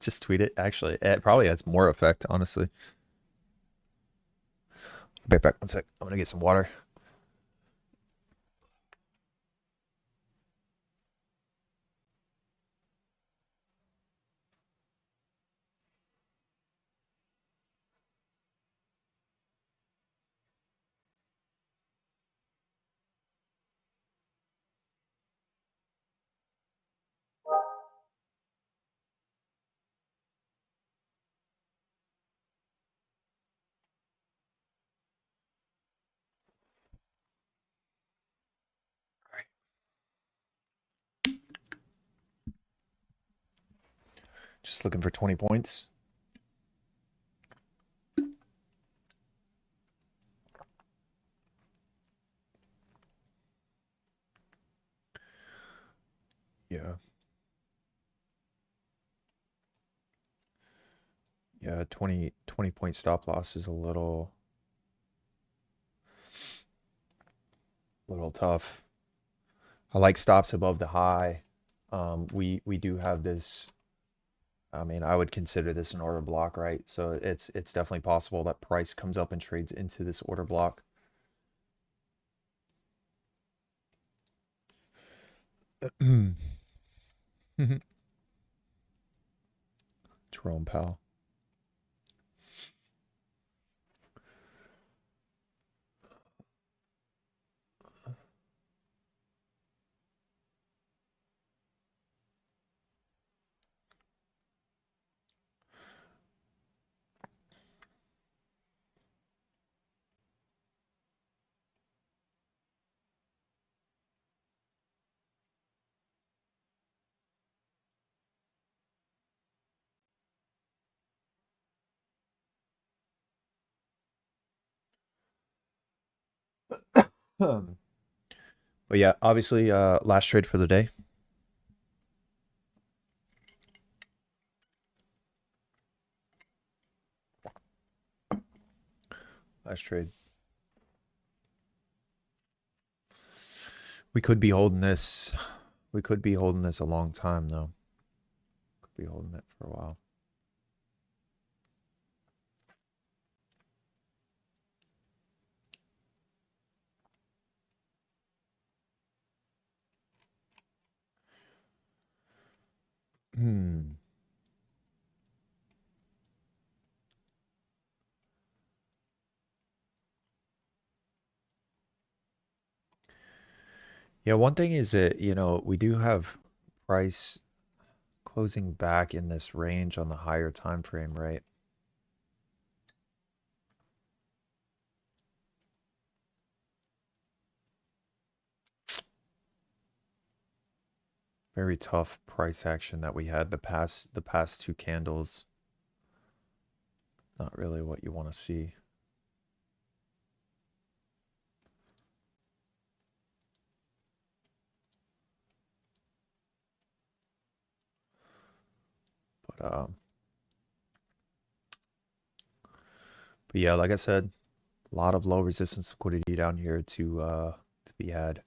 Just tweet it. Actually, it probably has more effect, honestly. Be right back. One sec. I'm gonna get some water. All right. Just looking for 20 points. Yeah. Yeah, 20 point stop loss is a little tough. I like stops above the high. We do have this. I mean, I would consider this an order block, right? So it's definitely possible that price comes up and trades into this order block. Jerome Powell. But yeah, obviously, last trade for the day. Last trade. We could be holding this. We could be holding this a long time though. Could be holding it for a while. Hmm. Yeah, one thing is that, we do have price closing back in this range on the higher time frame, right? Very tough price action that we had the past two candles. Not really what you want to see. But yeah, like I said, a lot of low resistance liquidity down here to be had.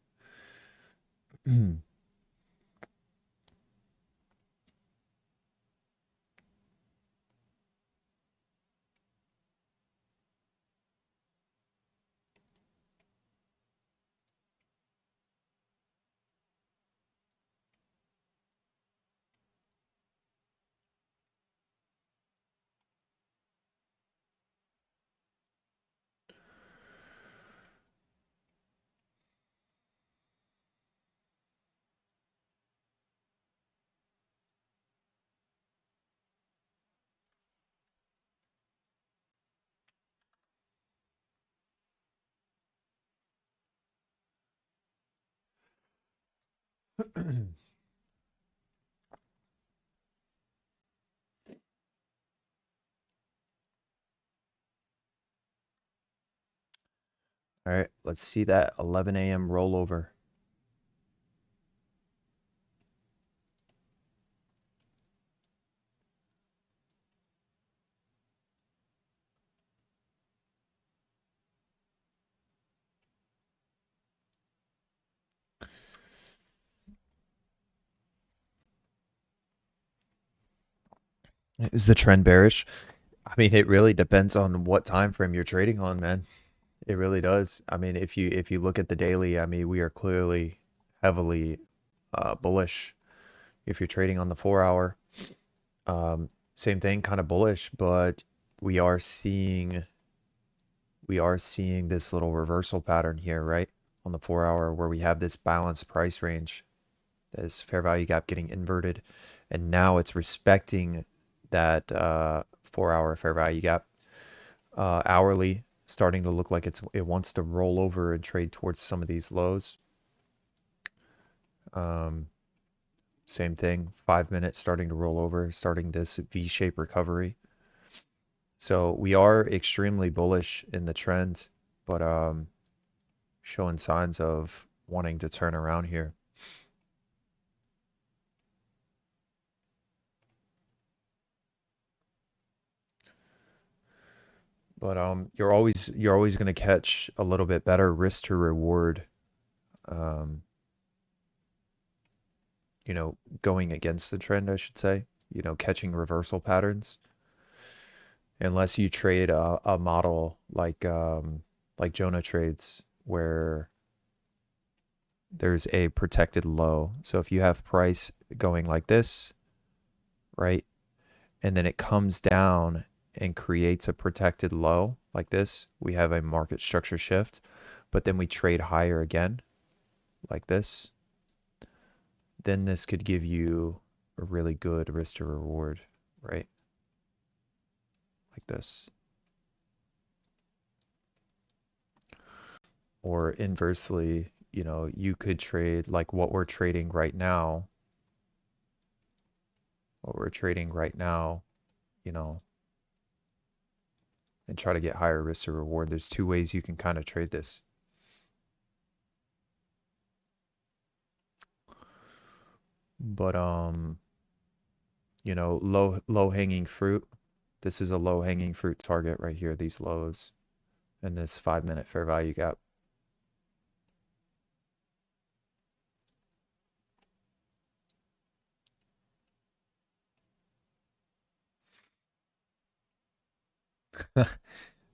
All right, let's see that 11 a.m. rollover. Is the trend bearish? I mean, it really depends on what time frame you're trading on, man. It really does. I mean, if you look at the daily, I mean, we are clearly heavily bullish. If you're trading on the 4 hour, same thing, kind of bullish, but we are seeing we are seeing this little reversal pattern here, right? On the 4 hour where we have this balanced price range, this fair value gap getting inverted, and now it's respecting that 4 hour fair value gap. Hourly starting to look like it wants to roll over and trade towards some of these lows. Um, Same thing, 5 minutes starting to roll over, starting this V-shaped recovery. So we are extremely bullish in the trend, but showing signs of wanting to turn around here. But you're always going to catch a little bit better risk to reward, um, going against the trend, I should say. Catching reversal patterns, unless you trade a model like Jonah trades, where there's a protected low. So if you have price going like this, right, and then it comes down and creates a protected low like this, we have a market structure shift, but then we trade higher again like this, then this could give you a really good risk to reward, right? Like this. Or inversely, you could trade like what we're trading right now. What we're trading right now, you know, and try to get higher risk to reward. There's two ways you can kind of trade this. But low hanging fruit. This is a low hanging fruit target right here, these lows. and this 5 minute fair value gap.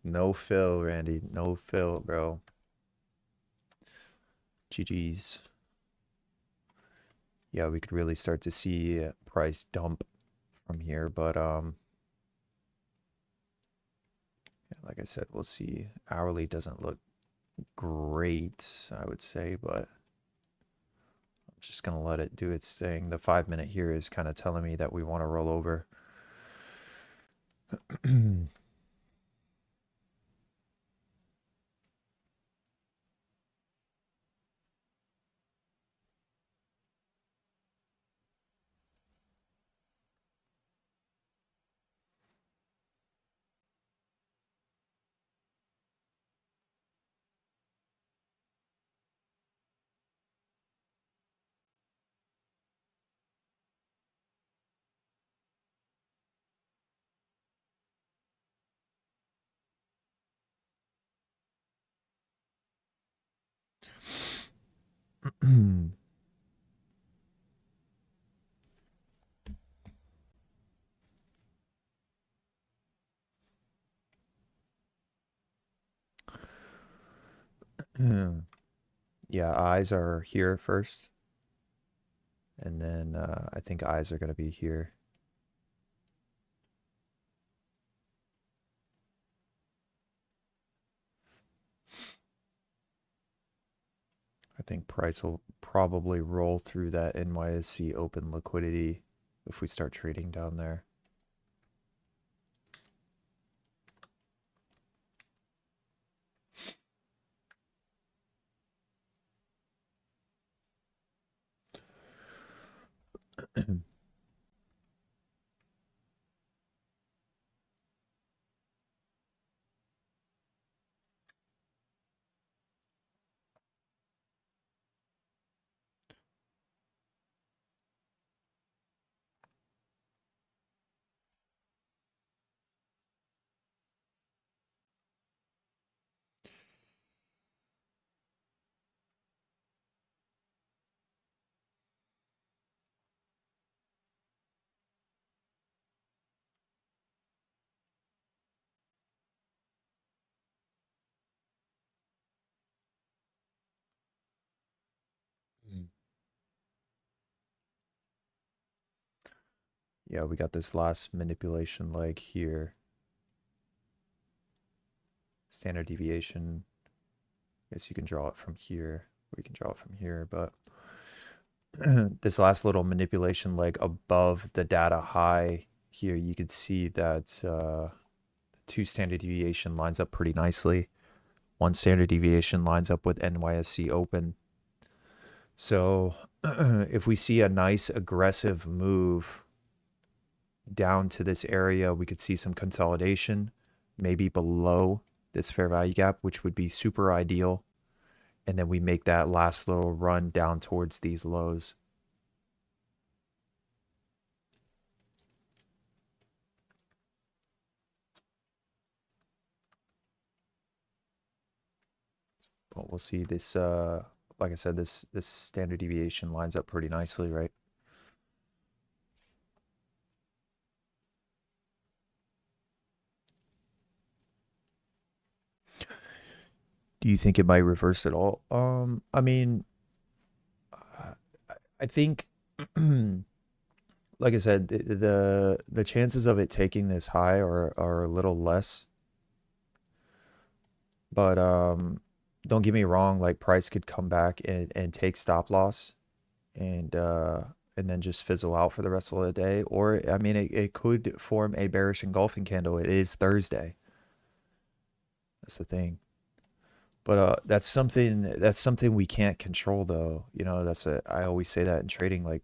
No fill, Randy. No fill, bro. GG's. Yeah, we could really start to see price dump from here, but yeah, like I said, we'll see. Hourly doesn't look great, I would say, but I'm just gonna let it do its thing. The 5 minute here is kind of telling me that we want to roll over. Yeah, eyes are here first, and then I think eyes are gonna be here. I think price will probably roll through that NYSE open liquidity if we start trading down there. Mm. Yeah, we got this last manipulation leg here. Standard deviation. I guess you can draw it from here. We can draw it from here, but this last little manipulation leg above the data high here, you could see that 2 standard deviation lines up pretty nicely. 1 standard deviation lines up with NYSE open. So if we see a nice aggressive move down to this area, we could see some consolidation, maybe below this fair value gap, which would be super ideal. And then we make that last little run down towards these lows. But we'll see this, like I said, this standard deviation lines up pretty nicely, right? Do you think it might reverse at all? I mean, I think, like I said, the chances of it taking this high are a little less. But don't get me wrong, like price could come back and take stop loss and then just fizzle out for the rest of the day. Or I mean it could form a bearish engulfing candle. It is Thursday. That's the thing. But that's something we can't control though. You know, I always say that in trading, like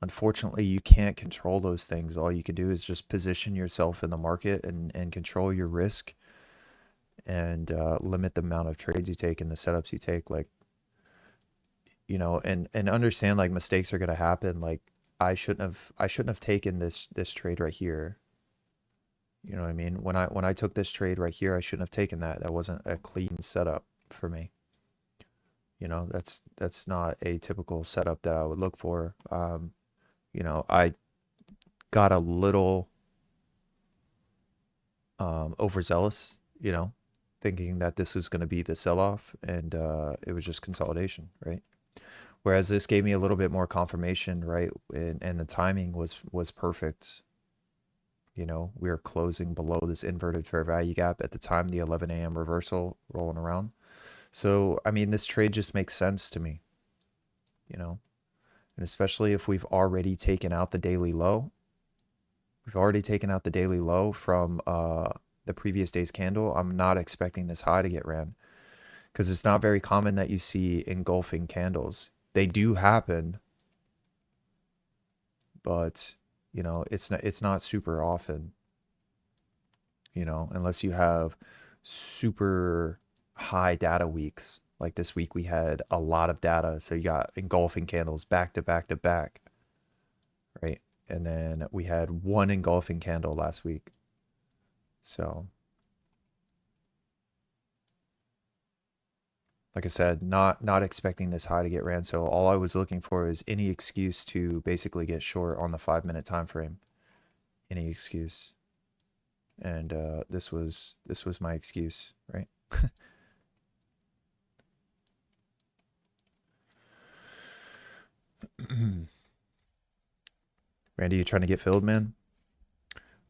unfortunately you can't control those things. All you can do is just position yourself in the market and control your risk and limit the amount of trades you take and the setups you take. Like, you know, and understand like mistakes are going to happen. Like I shouldn't have taken this trade right here. You know what I mean? When I took this trade right here, I shouldn't have taken that. That wasn't a clean setup for me. You know, that's not a typical setup that I would look for. I got a little overzealous, thinking that this was going to be the sell-off, and it was just consolidation, right? Whereas this gave me a little bit more confirmation, right? And the timing was perfect. We are closing below this inverted fair value gap at the time the 11 a.m. reversal rolling around. So, I mean, this trade just makes sense to me, you know, and especially if we've already taken out the daily low. We've already taken out the daily low from the previous day's candle. I'm not expecting this high to get ran because it's not very common that you see engulfing candles. They do happen, but it's not super often, unless you have super high data weeks. Like this week we had a lot of data, so you got engulfing candles back to back to back, right? And then we had one engulfing candle last week. So, like I said, not expecting this high to get ran. So all I was looking for is any excuse to basically get short on the 5 minute time frame. Any excuse. And this was my excuse, right? Randy, you trying to get filled, man?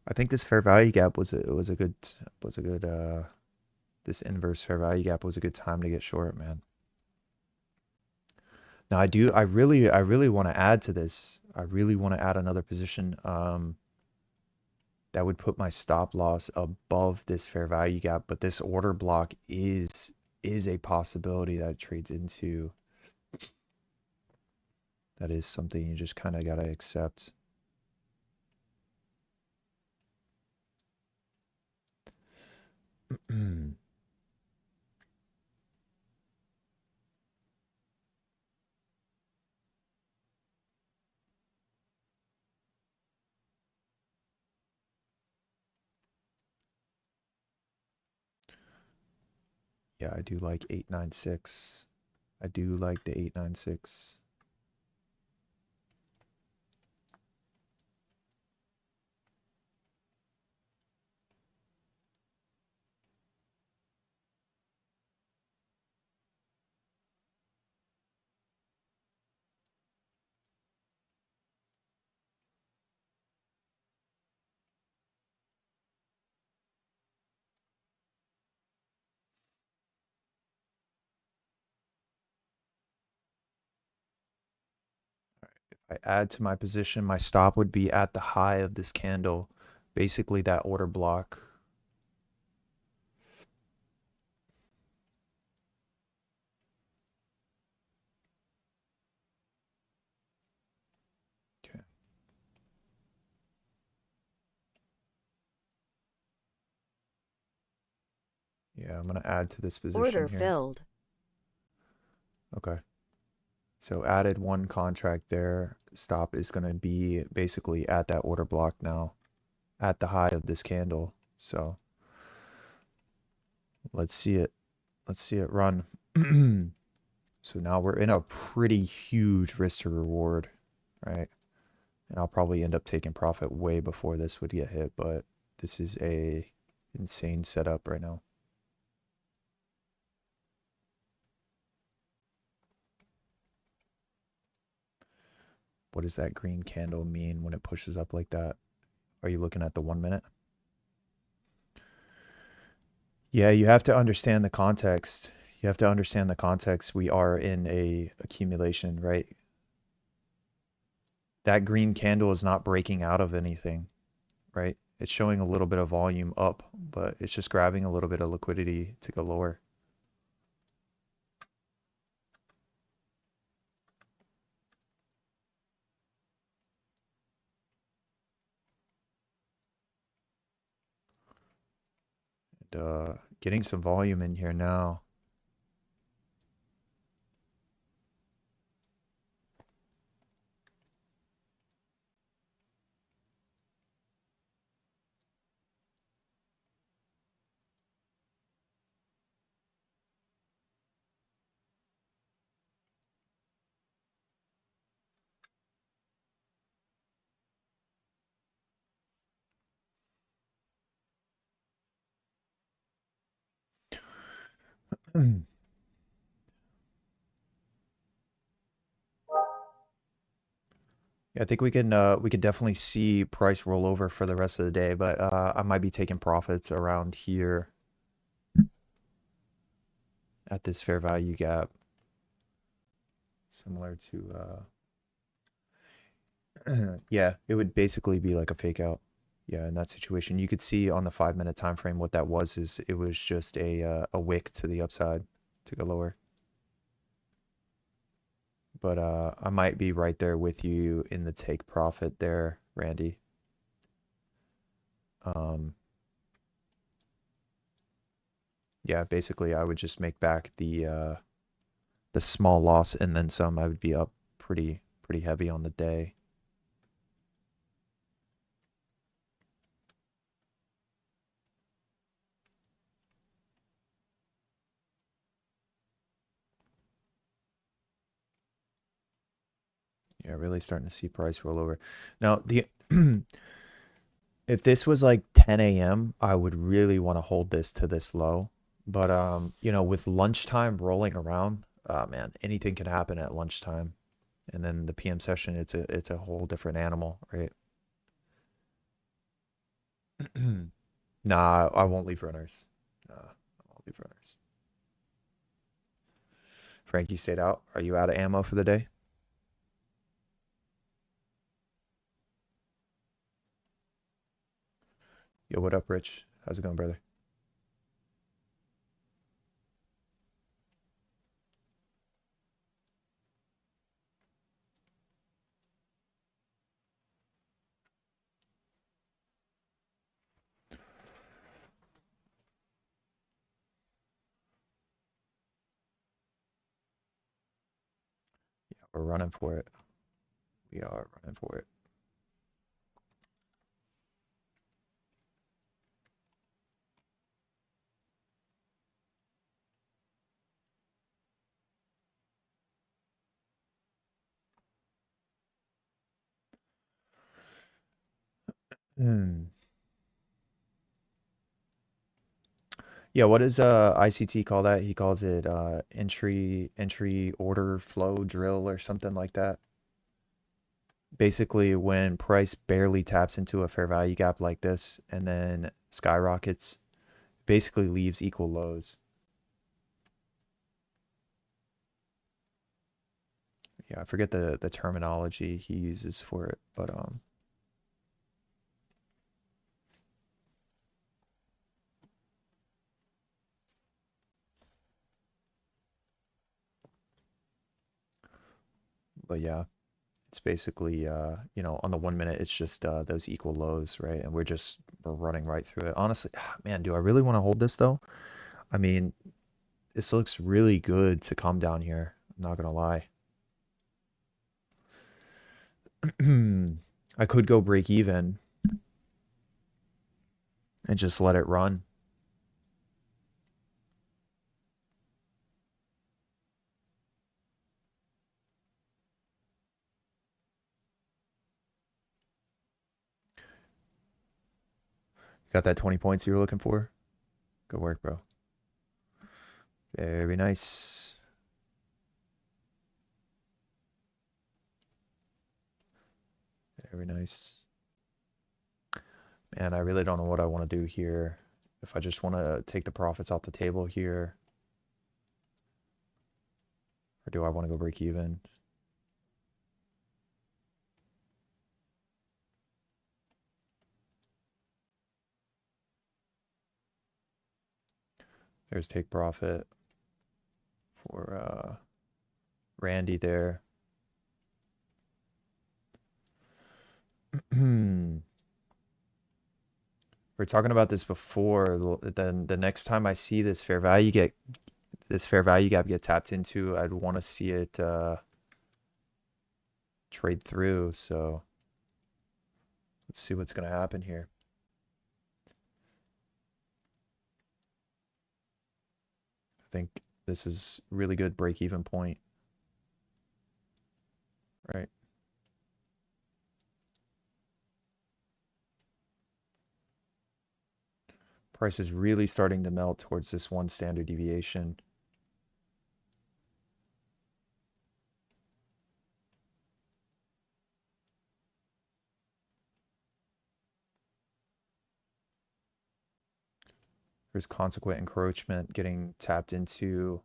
I think this fair value gap was a good this inverse fair value gap was a good time to get short, man. Now I really want to add to this. I really want to add another position that would put my stop loss above this fair value gap, but this order block is a possibility that it trades into. That is something you just kind of got to accept. Yeah, I do like 896. I do like the 896. I add to my position, my stop would be at the high of this candle, basically that order block. Okay. Yeah, I'm going to add to this position Order here. filled. Okay. So added one contract there. Stop is going to be basically at that order block now, at the high of this candle. So let's see it. Let's see it run. So now we're in a pretty huge risk to reward, right? And I'll probably end up taking profit way before this would get hit, but this is a insane setup right now. What does that green candle mean when it pushes up like that? Are you looking at the 1 minute? Yeah, you have to understand the context. You have to understand the context. We are in a accumulation, right? That green candle is not breaking out of anything, right? It's showing a little bit of volume up, but it's just grabbing a little bit of liquidity to go lower. And getting some volume in here now. Yeah, I think we could definitely see price roll over for the rest of the day, but I might be taking profits around here at this fair value gap, similar to yeah, it would basically be like a fake out. Yeah, in that situation, you could see on the 5 minute time frame what that was is it was just a wick to the upside to go lower. But I might be right there with you in the take profit there, Randy. Um, yeah, basically I would just make back the small loss and then some. I would be up pretty heavy on the day. Yeah, really starting to see price roll over. Now, the if this was like 10 a.m., I would really want to hold this to this low. But you know, with lunchtime rolling around, man, anything can happen at lunchtime. And then the PM session, it's a whole different animal, right? Nah, I won't leave runners. I won't leave runners. Frankie stayed out. Are you out of ammo for the day? Yo, what up, Rich? How's it going, brother? Yeah, we're running for it. We are running for it. Hmm. Yeah, what does ICT call that? He calls it entry order flow drill or something like that. Basically, when price barely taps into a fair value gap like this and then skyrockets, basically leaves equal lows. Yeah, I forget the terminology he uses for it, but yeah, it's basically you know, on the 1 minute it's just those equal lows, right? And we're running right through it. Honestly, man, do I really want to hold this though? I mean, this looks really good to come down here. I'm not gonna lie. I could go break even and just let it run. Got that 20 points you were looking for? Good work, bro. Very nice. Very nice. Man, I really don't know what I want to do here. If I just want to take the profits off the table here, or do I want to go break even? There's take profit for Randy there. We are talking about this before. Then the next time I see this fair value gap get tapped into, I'd want to see it trade through. So let's see what's gonna happen here. I think this is really good break even point, right? Price is really starting to melt towards this one standard deviation. There's consequent encroachment getting tapped into.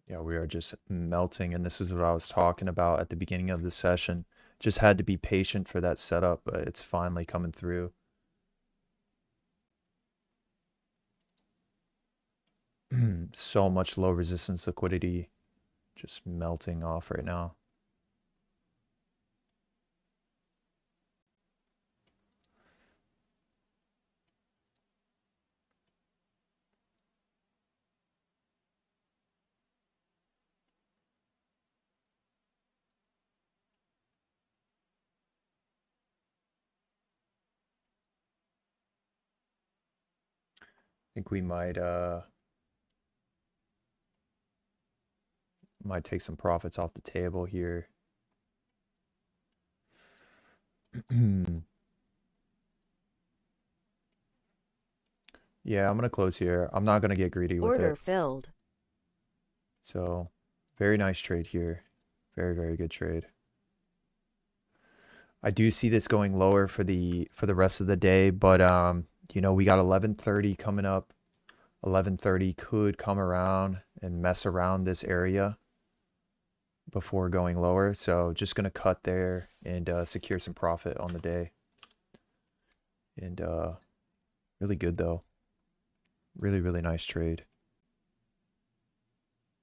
Yeah, we are just melting. And this is what I was talking about at the beginning of the session. Just had to be patient for that setup, but it's finally coming through. So much low resistance liquidity just melting off right now. I think we might take some profits off the table here. Yeah, I'm gonna close here. I'm not gonna get greedy with Order it. filled. So, very nice trade here. Very, very good trade. I do see this going lower for the rest of the day, but we got 11:30 coming up. 11:30 could come around and mess around this area before going lower. So just gonna cut there and secure some profit on the day. And really good though. Really, really nice trade.